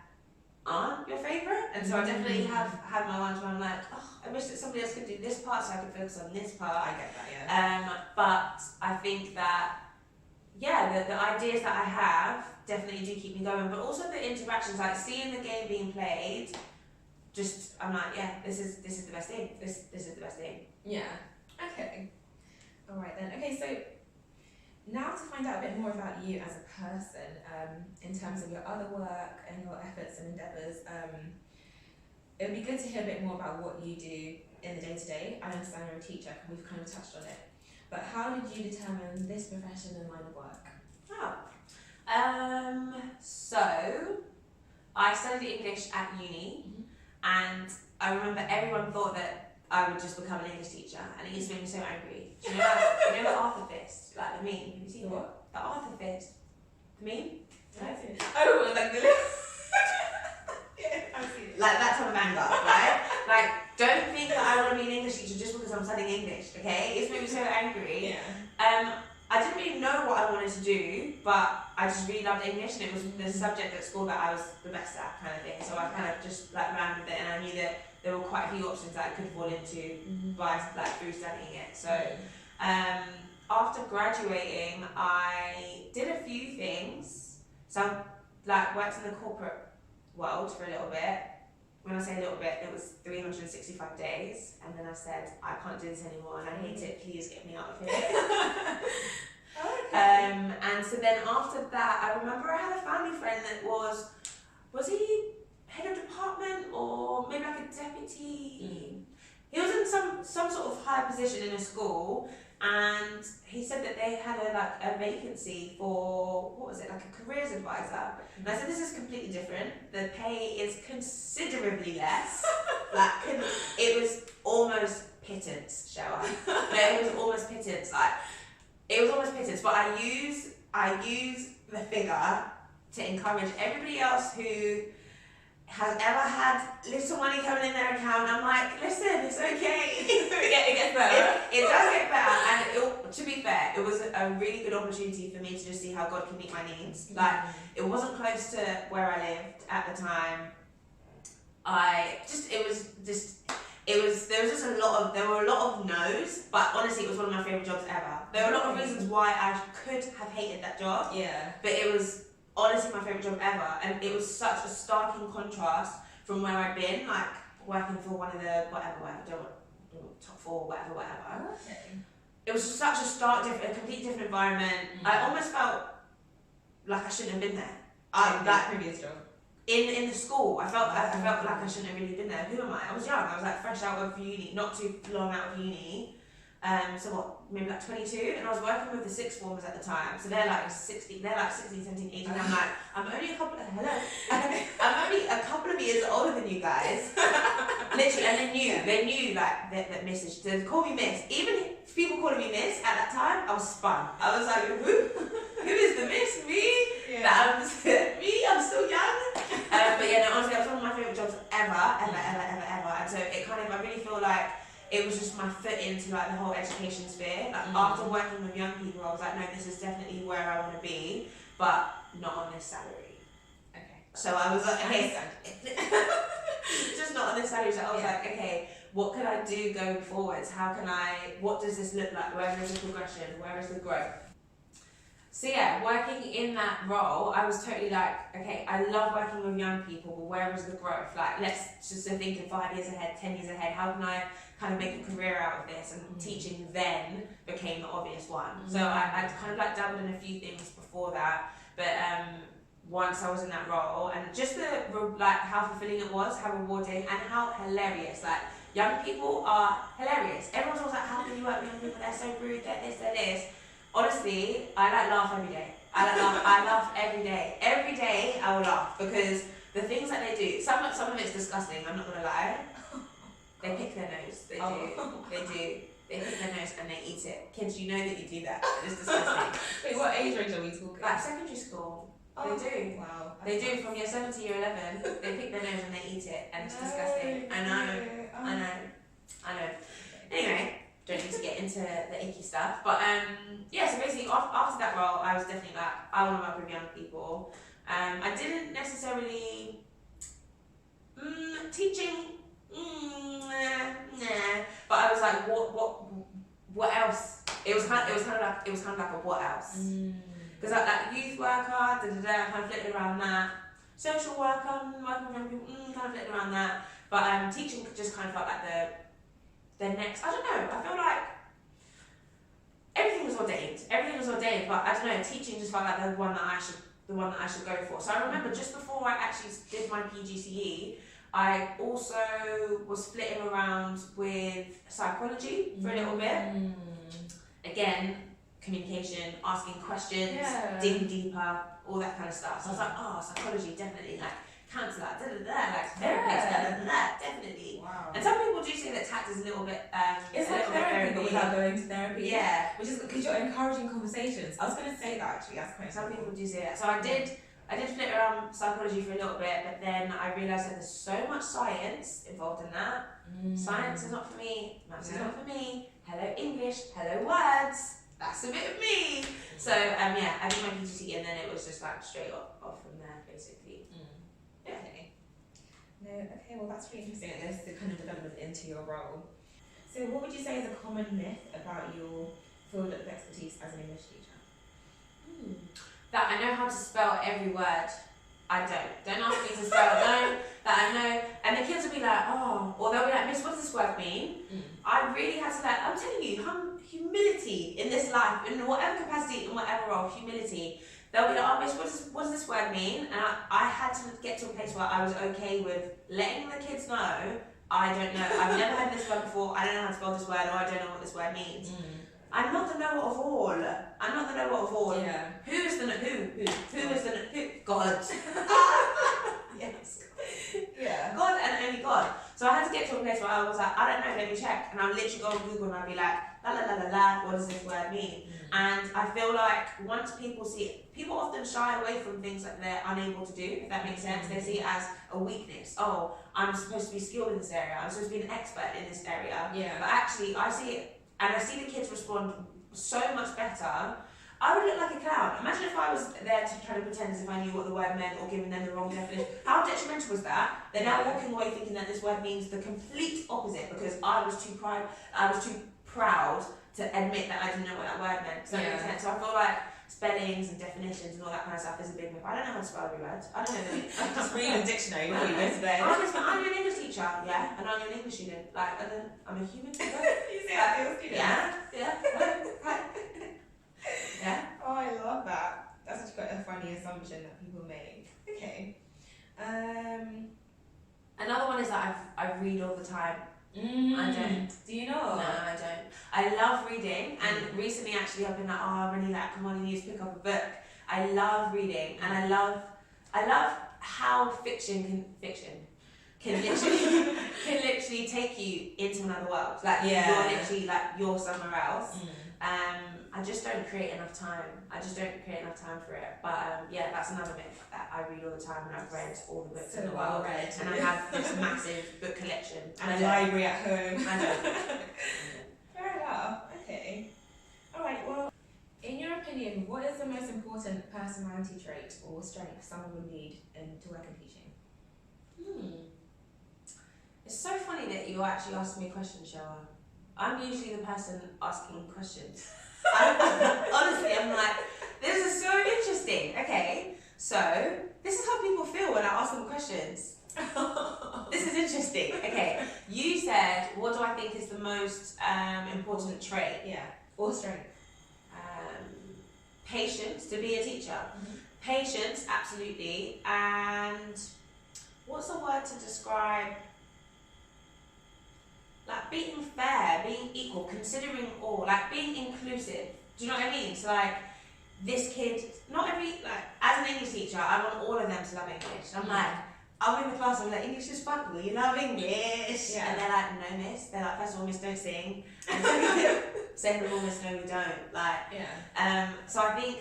aren't your favourite. And so I definitely have had my ones where I'm like, I wish that somebody else could do this part so I could focus on this part. I get that, yeah. But I think that, the ideas that I have definitely do keep me going. But also the interactions, seeing the game being played, I'm like, this is the best thing. This is the best thing. Yeah. Okay. All right then. Okay, so now to find out a bit more about you as a person, in terms of your other work and your efforts and endeavours, it would be good to hear a bit more about what you do in the day-to-day. I understand you're a teacher, and we've kind of touched on it. But how did you determine this profession and line of work? So I studied English at uni, and I remember everyone thought that I would just become an English teacher, and it used to make me so angry. Do you know the Arthur fist, the meme? Have you seen it? What? The Arthur fist, the meme. Oh, like the yeah, I've seen it. That type of anger, right? Don't think that I want to be an English teacher just because I'm studying English, okay? It's made me so angry. Yeah. I didn't really know what I wanted to do, but but I just really loved English, and it was the subject at school that I was the best at, kind of thing. So I kind of just like ran with it, and I knew that there were quite a few options that I could fall into by like through studying it. So after graduating, I did a few things. So like worked in the corporate world for a little bit. When I say a little bit, it was 365 days, and then I said, I can't do this anymore, and I hate it, please get me out of here. And so then after that, I remember I had a family friend that was he head of department, or maybe like a deputy? He was in some sort of high position in a school, and he said that they had a vacancy for, what was it, like a careers advisor. And I said, this is completely different. The pay is considerably less. It was almost pittance, shall I? No, it was almost pittance. It was almost pittance, but I use the figure to encourage everybody else who has ever had little money coming in their account. I'm like, listen, it's okay. It gets better. It does get better, and to be fair, it was a really good opportunity for me to just see how God can meet my needs. It wasn't close to where I lived at the time. There were a lot of no's, but honestly, it was one of my favourite jobs ever. There were a lot of reasons why I could have hated that job. Yeah. But it was honestly my favourite job ever, and it was such a starking contrast from where I'd been, like working for one of the top 4, whatever. Okay. It was such a complete different environment. I almost felt like I shouldn't have been there. That previous job. In the school, I felt like I shouldn't have really been there. Who am I? I was young. I was like fresh out of uni, not too long out of uni. So what, maybe like 22, and I was working with the sixth formers at the time. So they're like 16, 17, 18. I'm like, I'm only a couple of years older than you guys. Literally, and they knew that message to call me miss. Even people calling me miss at that time, I was spun. I was like, who is the miss? Me? Yeah. I'm still young. But yeah, no, honestly, that was one of my favourite jobs ever. And so it kind of, I really feel like it was just my foot into like the whole education sphere. After working with young people, I was like, no, this is definitely where I want to be, but not on this salary. Okay. So I was like, okay, just not on this salary. So I was like, okay, what can I do going forwards? What does this look like? Where is the progression? Where is the growth? So yeah, working in that role, I was totally like, okay, I love working with young people, but where is the growth? Like, let's just think in 5 years ahead, 10 years ahead, how can I kind of make a career out of this? And teaching then became the obvious one. So I kind of like dabbled in a few things before that, but once I was in that role, and just how fulfilling it was, how rewarding, and how hilarious. Like, young people are hilarious. Everyone's always like, how can you work with young people? They're so rude, they're this. Honestly, I laugh every day. I laugh every day. Every day I will laugh, because the things that they do, some of it's disgusting, I'm not gonna lie. They pick their nose. They do. They pick their nose and they eat it. Kids, you know that you do that. It's disgusting. Wait, what age range are we talking? Like secondary school. They do. Wow. They do from year 7 to year 11. They pick their nose and they eat it, and it's disgusting. I know. Anyway, don't need to get into the icky stuff, but so basically after that role, I was definitely like, I want to work with young people. I didn't necessarily teaching, nah, but I was like, what else? It was kind of like a what else? Because that youth worker, kind of flitted around that. Social worker, working with young people, kind of flitted around that. But teaching just kind of felt like the next. I don't know. I feel like everything was ordained, but I don't know. Teaching just felt like the one that I should go for. So I remember just before I actually did my PGCE, I also was flitting around with psychology for a little bit. Again, communication, asking questions, digging deeper, all that kind of stuff. So I was like, psychology, definitely, like counsellor, like therapist, definitely. Wow. And some people do say that tact is a little bit, it's like therapy, but without going to therapy. Yeah. Which is because you're encouraging conversations. I was going to say that actually. That's quite Some people do say that. So I did flit around psychology for a little bit, but then I realised that there's so much science involved in that. Science is not for me. Maths is not for me. Hello English. Hello words. that's a bit of me. So yeah, I did my PGCE and then it was just like straight off from there, basically. Yeah. Okay. No, okay, well that's really interesting. I guess the kind of development into your role. So what would you say is a common myth about your field of expertise as an English teacher? That I know how to spell every word. I don't. Don't ask me to spell. No, that I know. And the kids will be like, oh, or they'll be like, Miss, what does this word mean? I really had to I'm telling you, humility in this life, in whatever capacity, in whatever role, humility. They'll be like, oh, Miss, what does this word mean? And I had to get to a place where I was okay with letting the kids know, I don't know. I've never heard this word before. I don't know how to spell this word, or I don't know what this word means. I'm not the knower of all. I'm not the knower of all. Yeah. Who is the who is the who? God. Yes. Yeah. God and only God. So I had to get to a place where I was like, I don't know, let me check. And I'll literally go on Google and I'll be like, la la la la la, what does this word mean? And I feel like once people see it, people often shy away from things that they're unable to do, if that makes sense. They see it as a weakness. Oh, I'm supposed to be skilled in this area. I'm supposed to be an expert in this area. Yeah. But actually, I see it, and I see the kids respond so much better. I would look like a clown. Imagine if I was there to try to pretend as if I knew what the word meant or giving them the wrong definition. How detrimental was that? They're now walking away thinking that this word means the complete opposite because I was too proud to admit that I didn't know what that word meant. Does that make sense? So I feel like spellings and definitions and all that kind of stuff is a big myth. I don't know how to spell every word. I don't know the I'm just reading a dictionary before you go to bed. I'm an English teacher, yeah, and I'm an English student. Like, and then I'm a human teacher. You say I'm a student? Yeah. Yeah. Oh, I love that. That's actually quite a funny assumption that people make. Okay. Another one is that I read all the time. I don't. Do you know? No, I don't. I love reading, and recently actually I've been like, oh, Reni, like, come on, you need to pick up a book. I love reading, and I love how fiction can literally take you into another world. Like you're literally like you're somewhere else. I just don't create enough time. For it. But yeah, that's another myth that I read all the time, and I've read all the books in the world. Read. And I have this massive book collection. And a library at home. I don't. Fair enough. Okay. Alright, well, in your opinion, what is the most important personality trait or strength someone would need to work in teaching? It's so funny that you actually asked me a question, Shoa. I'm usually the person asking questions. Honestly, I'm like, this is so interesting. Okay, so this is how people feel when I ask them questions. This is interesting. Okay, you said, what do I think is the most important trait? Yeah, or strength. Patience, to be a teacher. Patience, absolutely. And what's the word to describe? Like being fair, being equal, considering all, like being inclusive. Do you know what I mean? So like this kid, not every, like as an English teacher, I want all of them to love English. I'm like, I'll be in the class, I'm like, English is fun, will you love English? Yeah. And they're like, no miss. They're like, first of all, miss, don't sing. And second of all, miss, no, we don't. Like, so I think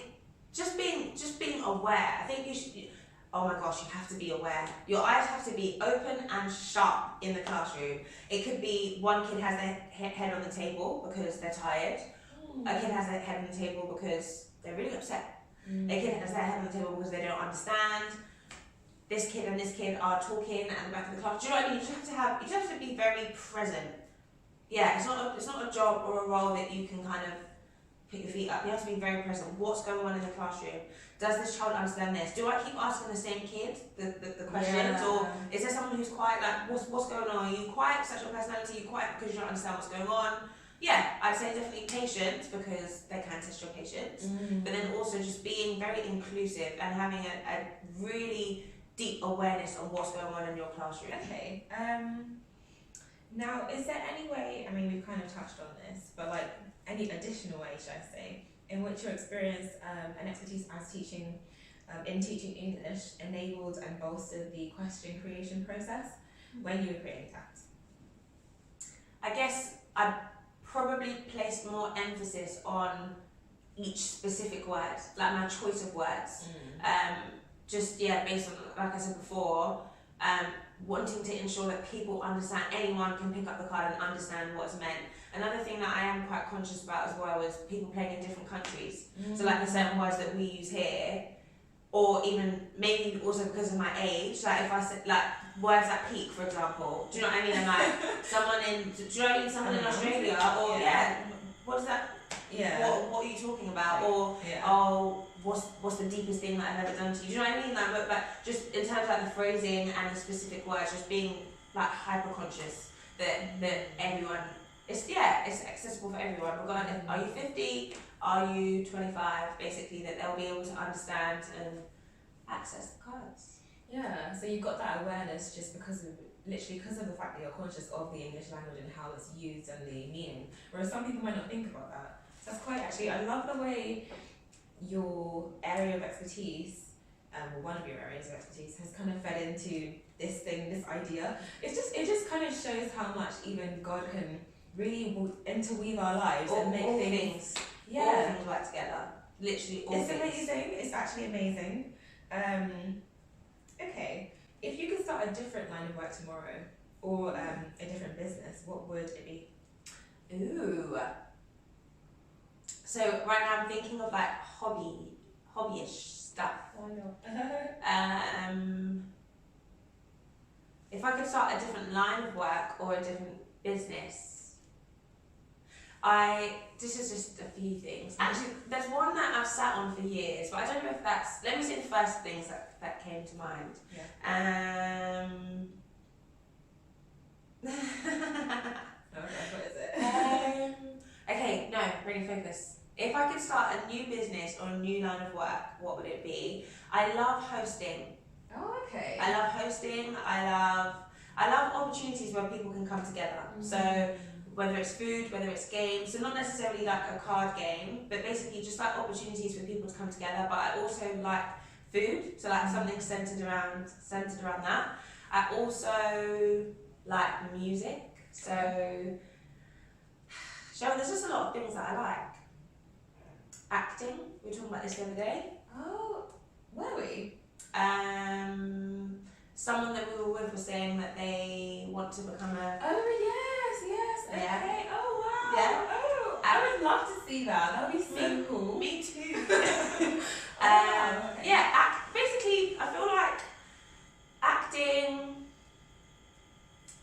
just being aware. I think you should. Oh my gosh, you have to be aware. Your eyes have to be open and sharp in the classroom. It could be one kid has their head on the table because they're tired. A kid has their head on the table because they're really upset. A kid has their head on the table because they don't understand. This kid and this kid are talking at the back of the class. Do you know what I mean? You just have to be very present. Yeah, it's not a job or a role that you can kind of put your feet up. You have to be very present. What's going on in the classroom? Does this child understand this? Do I keep asking the same kid the questions? Or is there someone who's quite like, what's going on? Are you quiet, such a personality? Are you quiet because you don't understand what's going on? Yeah, I'd say definitely patience because they can test your patience. But then also just being very inclusive and having a really deep awareness on what's going on in your classroom. Okay. Now, is there any way, I mean, we've kind of touched on this, but like any additional way, should I say, in which your experience and expertise as teaching English enabled and bolstered the question creation process when you were creating Tact? I guess I probably placed more emphasis on each specific word, like my choice of words. Just based on, like I said before, wanting to ensure that people understand, anyone can pick up the card and understand what's meant. Another thing that I am quite conscious about as well is people playing in different countries. So like the certain words that we use here, or even maybe also because of my age, like if I said like words like peak, for example, do you know what I mean? And like someone in, do you know what I mean? Someone in Australia, or what is that? What are you talking about? Or oh, what's the deepest thing that I've ever done to you? Do you know what I mean? Like just in terms of like the phrasing and the specific words, just being like hyper conscious that everyone, it's accessible for everyone, regardless. Are you 50? Are you 25? Basically, that they'll be able to understand and access the cards. Yeah, so you've got that awareness just because of the fact that you're conscious of the English language and how it's used and the meaning. Whereas some people might not think about that. So that's quite actually, I love the way your area of expertise, or one of your areas of expertise, has kind of fed into this idea. It just kind of shows how much even God can really interweave our lives and make things. All things work together. Literally all things. It's amazing. It's actually amazing. Okay, if you could start a different line of work tomorrow, or a different business, what would it be? Ooh. So right now I'm thinking of like hobbyish stuff. Why not? If I could start a different line of work or a different business, this is just a few things. Actually, there's one that I've sat on for years, but I don't know if that's, let me say the first things that came to mind. What is it? Okay, no, really focus. If I could start a new business or a new line of work, what would it be? I love hosting. Oh, okay. I love hosting. I love opportunities where people can come together. So whether it's food, whether it's games, so not necessarily like a card game, but basically just like opportunities for people to come together. But I also like food, so like something centered around that. I also like music. So there's just a lot of things that I like. Acting, we were talking about this the other day. Oh, were we? Someone that we were with was saying that they want to become a... Oh, yes, okay. Yeah. Oh, wow. Yeah. Oh, I would love to see that. That would be so cool. Me too. Okay. Basically, I feel like acting,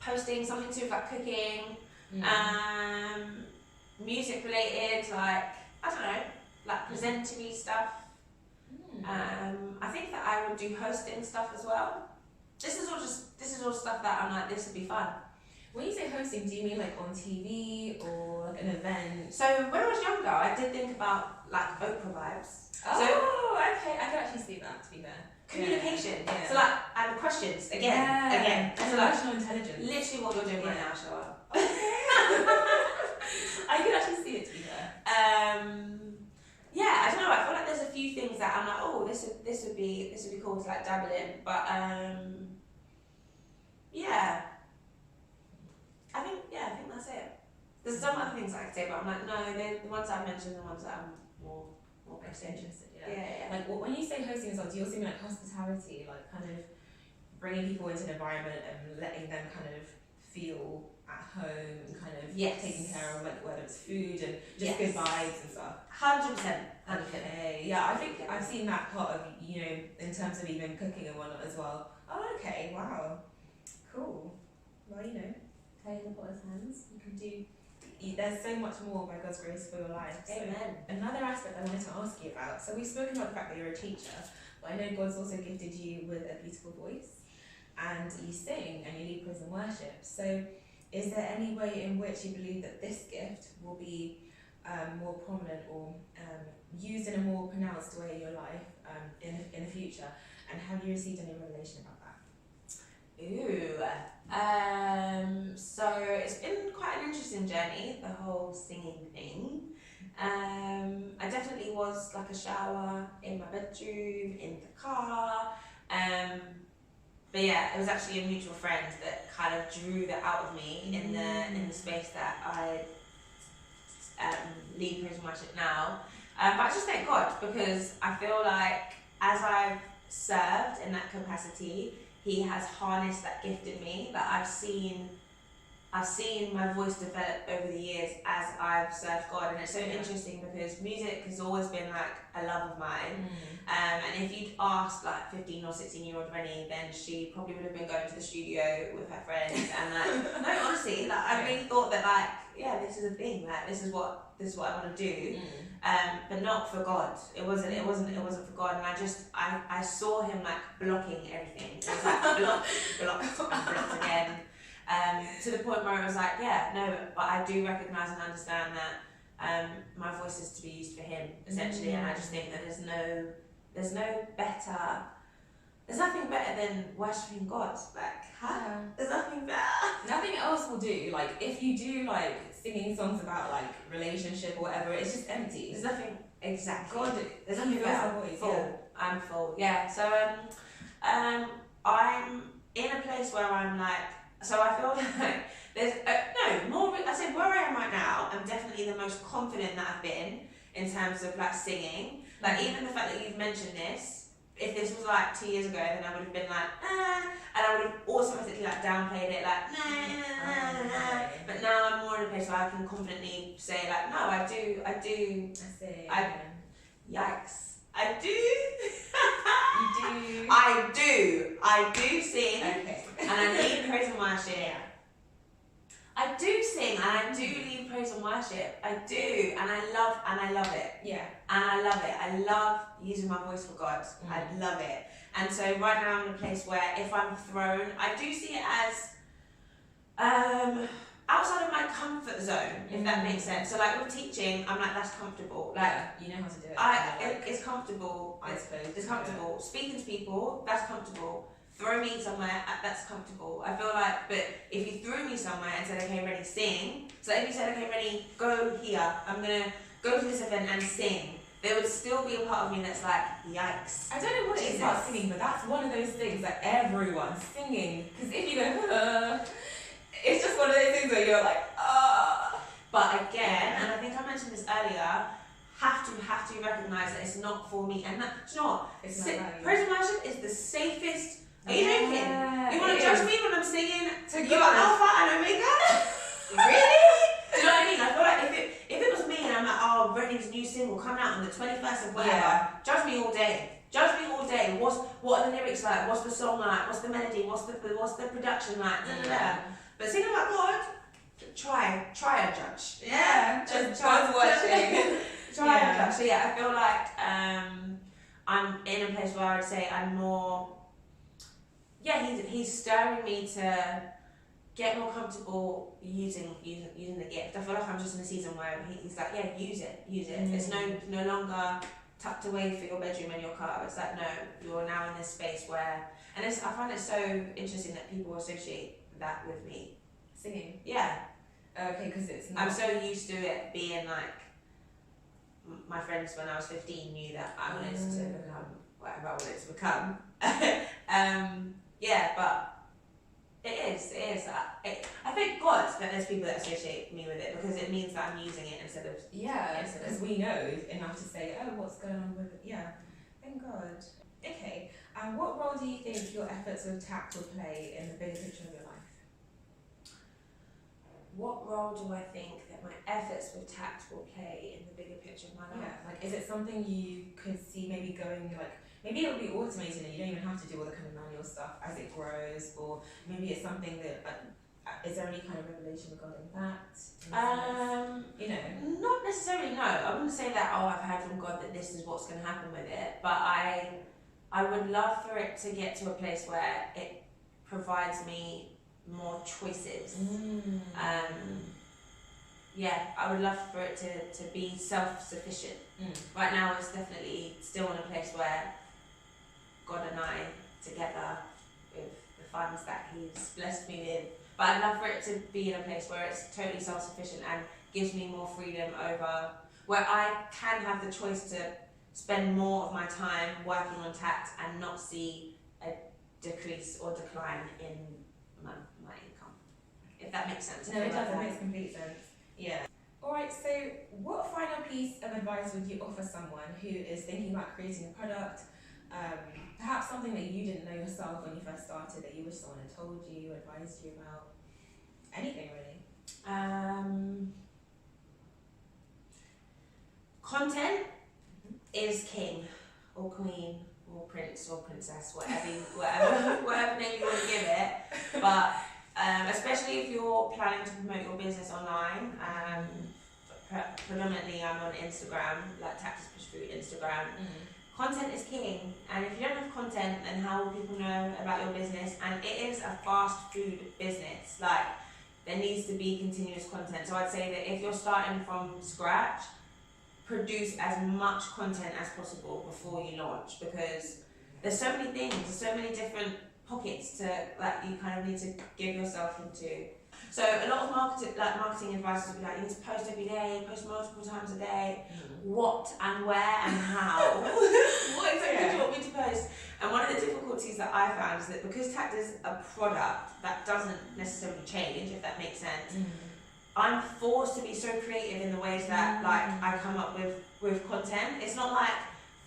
posting, something to do with like cooking, music related, like, I don't know, like presenting stuff. I think that I would do hosting stuff as well. This is all stuff that I'm like, this would be fun. When you say hosting, do you mean like on TV or like an event? So when I was younger, I did think about like Oprah vibes. Okay, I can actually see that, to be fair. Communication. Yeah. So like, and questions again. And emotional intelligence. Literally what you're doing right now, Shoa. I could actually see it, to be fair. I don't know. I feel like there's a few things that I'm like, oh, this would be cool to like dabble in. But I think that's it. There's some other things I could say, but I'm like, no, the ones I've mentioned, the ones that I'm more interested. Yeah. Like when you say hosting as well, do you also mean like hospitality, like kind of bringing people into an environment and letting them kind of feel at home and kind of taking care of, like whether it's food and just good vibes and stuff? 100%. Okay. Yeah, I think I've seen that part of, you know, in terms of even cooking and whatnot as well. Oh, okay. Wow. Cool. Well, you know, clay in the potter's hands. You can do. There's so much more by God's grace for your life. Amen. So, another aspect I wanted to ask you about. So we've spoken about the fact that you're a teacher, but I know God's also gifted you with a beautiful voice, and you sing and you lead praise and worship. So, is there any way in which you believe that this gift will be more prominent or used in a more pronounced way in your life in the future? And have you received any revelation about that? So it's been quite an interesting journey, the whole singing thing. I definitely was like a shower, in my bedroom, in the car. But yeah, it was actually a mutual friend that kind of drew that out of me in the space that I lead praise and worship now. But I just thank God, because I feel like as I've served in that capacity, he has harnessed that gift in me. Like I've seen my voice develop over the years as I've served God, and it's so interesting because music has always been like a love of mine. And if you'd asked like 15 or 16-year-old Reni, then she probably would have been going to the studio with her friends and like no, honestly, like I really thought that like this is a thing, like this is what I want to do, but not for God. It wasn't for God, and I saw him like blocking everything. It was like blocked again. To the point where I was like, but I do recognise and understand that my voice is to be used for him, essentially, and I just think that there's nothing better than worshipping God. Like, there's nothing better. Nothing else will do. Like, if you do like singing songs about like relationship or whatever, it's just empty. There's nothing exactly. God, there's nothing better. Full. I'm full. Yeah. So I'm in a place where I'm like. So I feel like there's I said where I am right now, I'm definitely the most confident that I've been in terms of like singing. Like even the fact that you've mentioned this, if this was like 2 years ago, then I would have been like, and I would have automatically like downplayed it, like, But now I'm more in a place where I can confidently say like, no, I do. Yikes. I do. You do. I do sing. Okay. And I lead praise and worship. Yeah. I do sing and I do lead praise and worship. I do, and I love it. Yeah. And I love it. I love using my voice for God. I love it. And so right now I'm in a place where if I'm thrown, I do see it as outside of my comfort zone, if that makes sense. So like with teaching, I'm like, that's comfortable. Like you know how to do it. It's comfortable. I suppose. It's comfortable. Speaking to people, that's comfortable. Throw me somewhere, that's comfortable. I feel like, but if you threw me somewhere and said, okay, Reni, sing. So if you said, okay, Reni, go here. I'm gonna go to this event and sing. There would still be a part of me that's like, yikes. I don't know what it is about singing, but that's one of those things that everyone's singing. Because if you go, it's just one of those things where you're like, But again, and I think I mentioned this earlier, have to recognise that it's not for me. And that's not. Praise and worship is the safest. Are you joking? You want to judge me when I'm singing? You are Alpha and Omega? Really? Do you know what I mean? I feel like if it was me and I'm like, oh, Reni's new single coming out on the 21st of whatever, judge me all day. Judge me all day. What are the lyrics like? What's the song like? What's the melody? What's the production like? But singing about God, try a judge. Yeah, just watching. Try a judge. So yeah, I feel like I'm in a place where I would say I'm more. Yeah, he's stirring me to get more comfortable using the gift. I feel like I'm just in a season where he's like, yeah, use it. It's no longer tucked away for your bedroom and your car. It's like, no, you're now in this space where, and I find it so interesting that people associate that with me. Singing? Yeah. Okay, because it's not. I'm so used to it being like, my friends when I was 15 knew that I wanted to become whatever I wanted to become. Yeah, but it is. I thank God that there's people that associate me with it because it means that I'm using it instead of. Yeah, because we know enough to say, oh, what's going on with it? Yeah, thank God. Okay, and what role do you think your efforts with Tact will play in the bigger picture of your life? What role do I think that my efforts with Tact will play in the bigger picture of my life? Yeah, like is it something you could see maybe going like, maybe it'll be automated and you don't even have to do all the kind of manual stuff as it grows, or maybe it's something that, is there any kind of revelation regarding that? You know? Not necessarily, no. I wouldn't say that, I've heard from God that this is what's going to happen with it, but I would love for it to get to a place where it provides me more choices. Yeah, I would love for it to be self-sufficient. Right now it's definitely still in a place where God and I together with the funds that he's blessed me with, but I'd love for it to be in a place where it's totally self-sufficient and gives me more freedom over, where I can have the choice to spend more of my time working on Tact and not see a decrease or decline in my income, if that makes sense. No, it does. It makes complete sense. Yeah. Alright, so what final piece of advice would you offer someone who is thinking about creating a product Perhaps something that you didn't know yourself when you first started that you wish someone had told you, advised you about. Anything really. Content is king or queen or prince or princess, whatever name you want to give it. But especially if you're planning to promote your business online, predominantly I'm on Instagram, like Tact is pushed through Instagram. Content is king, and if you don't have content, then how will people know about your business? And it is a fast food business. Like, there needs to be continuous content. So I'd say that if you're starting from scratch, produce as much content as possible before you launch, because there's so many things, there's so many different pockets to like you kind of need to give yourself into. So a lot of marketing advice would be like, you need to post every day, post multiple times a day. What and where and how? What exactly do you want me to post? And one of the difficulties that I found is that because Tact is a product that doesn't necessarily change, if that makes sense, I'm forced to be so creative in the ways that like I come up with content. It's not like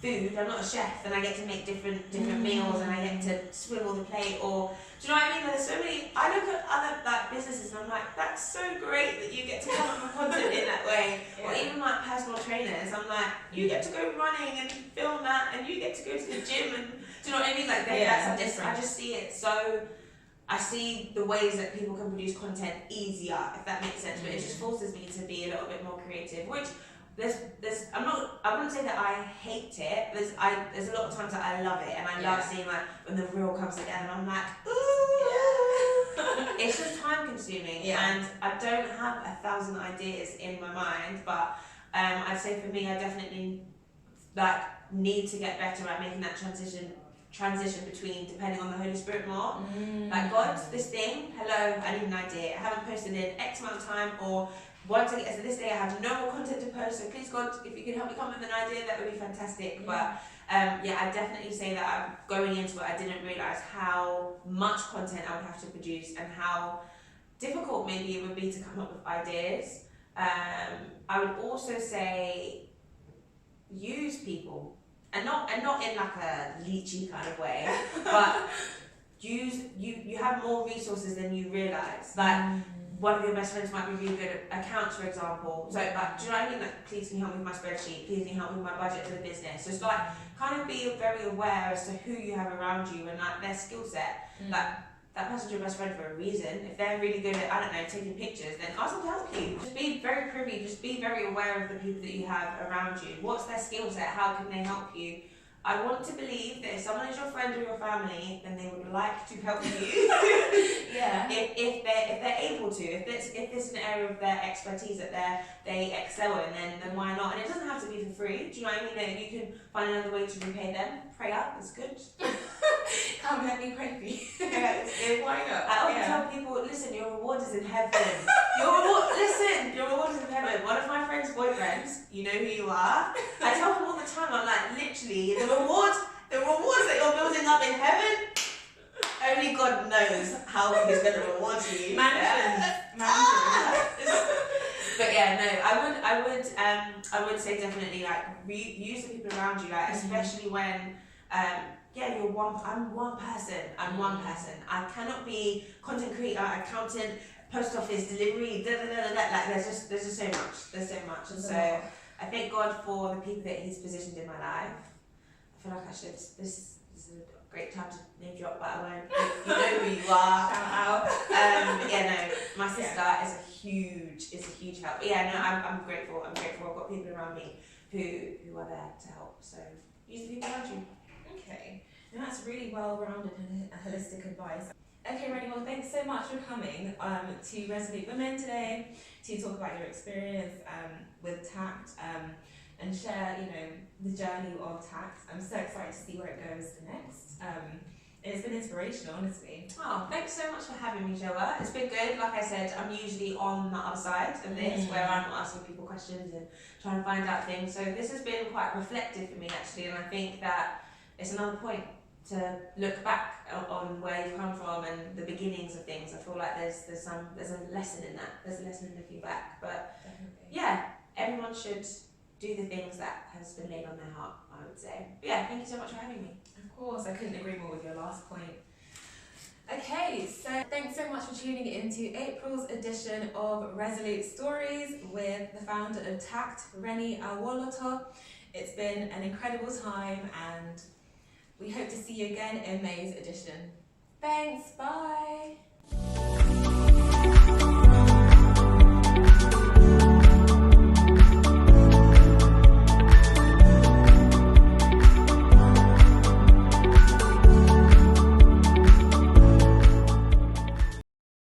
food. I'm not a chef and I get to make different meals and I get to swivel the plate, or do you know what I mean? There's so many. I look at other like businesses and I'm like, that's so great that you get to come up with content in that way. Or even like personal trainers, I'm like, you get to go running and film that, and you get to go to the gym, and do you know what I mean? Like I just see it so. I see the ways that people can produce content easier, if that makes sense, but it just forces me to be a little bit more creative, which I wouldn't say that I hate it. There's a lot of times that I love it, and I love seeing like when the reel comes together and I'm like, ooh. It's just time consuming, and I don't have 1,000 ideas in my mind, but I'd say for me, I definitely like need to get better at making that transition between depending on the Holy Spirit more. Like, God, this thing, hello, I need an idea. I haven't posted in X amount of time, or once I get to this day I have no more content to post, so please God, if you can help me come with an idea, that would be fantastic. But I definitely say that going into it, I didn't realise how much content I would have to produce and how difficult maybe it would be to come up with ideas. I would also say use people. And not in like a leechy kind of way, but you have more resources than you realise. Like one of your best friends might be really good at accounts, for example. So like, do you know what I mean? Like, please can you help me with my spreadsheet? Please can you help me with my budget for the business? So it's like kind of be very aware as to who you have around you and like their skill set. Like, that person's your best friend for a reason. If they're really good at, I don't know, taking pictures, then ask them to help you. Just be very privy, just be very aware of the people that you have around you. What's their skill set? How can they help you? I want to believe that if someone is your friend or your family, then they would like to help you. If they're able to, if it's an area of their expertise that they excel in, then why not? And it doesn't have to be for free. Do you know what I mean? That you can find another way to repay them. Pray up, it's good. Come let me pray for you. Why not? I often tell people, listen, your reward is in heaven. Your reward is in heaven. One of my friend's boyfriends, you know who you are. I tell him all the time, I'm like, literally, the rewards that you're building up in heaven, only God knows how He's going to reward you. But yeah, no, I would say definitely like use the people around you, like especially when I'm one person. I cannot be content creator, accountant, post office, delivery, like there's just so much. There's so much. And so I thank God for the people that He's positioned in my life. I feel like I should, this is a great time to name drop, but I won't. You know who you are. Shout out. My sister is a huge help. But I'm grateful. I've got people around me who are there to help. So use the people around you. Okay. And that's really well-rounded and holistic advice. Okay, Reni, well, thanks so much for coming to Resolute Women today to talk about your experience with Tact and share, the journey of Tact. I'm so excited to see where it goes next. It's been inspirational, honestly. Oh, thanks so much for having me, Joa. It's been good. Like I said, I'm usually on the other side of this, where I'm asking people questions and trying to find out things. So this has been quite reflective for me, actually, and I think that it's another point to look back on where you've come from and the beginnings of things. I feel like there's a lesson in that. There's a lesson in looking back. But definitely. Yeah, everyone should do the things that has been laid on their heart, I would say. But yeah, thank you so much for having me. Of course, I couldn't agree more with your last point. Okay, so thanks so much for tuning into April's edition of Resolute Stories with the founder of Tact, Reni Awoloto. It's been an incredible time and we hope to see you again in May's edition. Thanks, bye!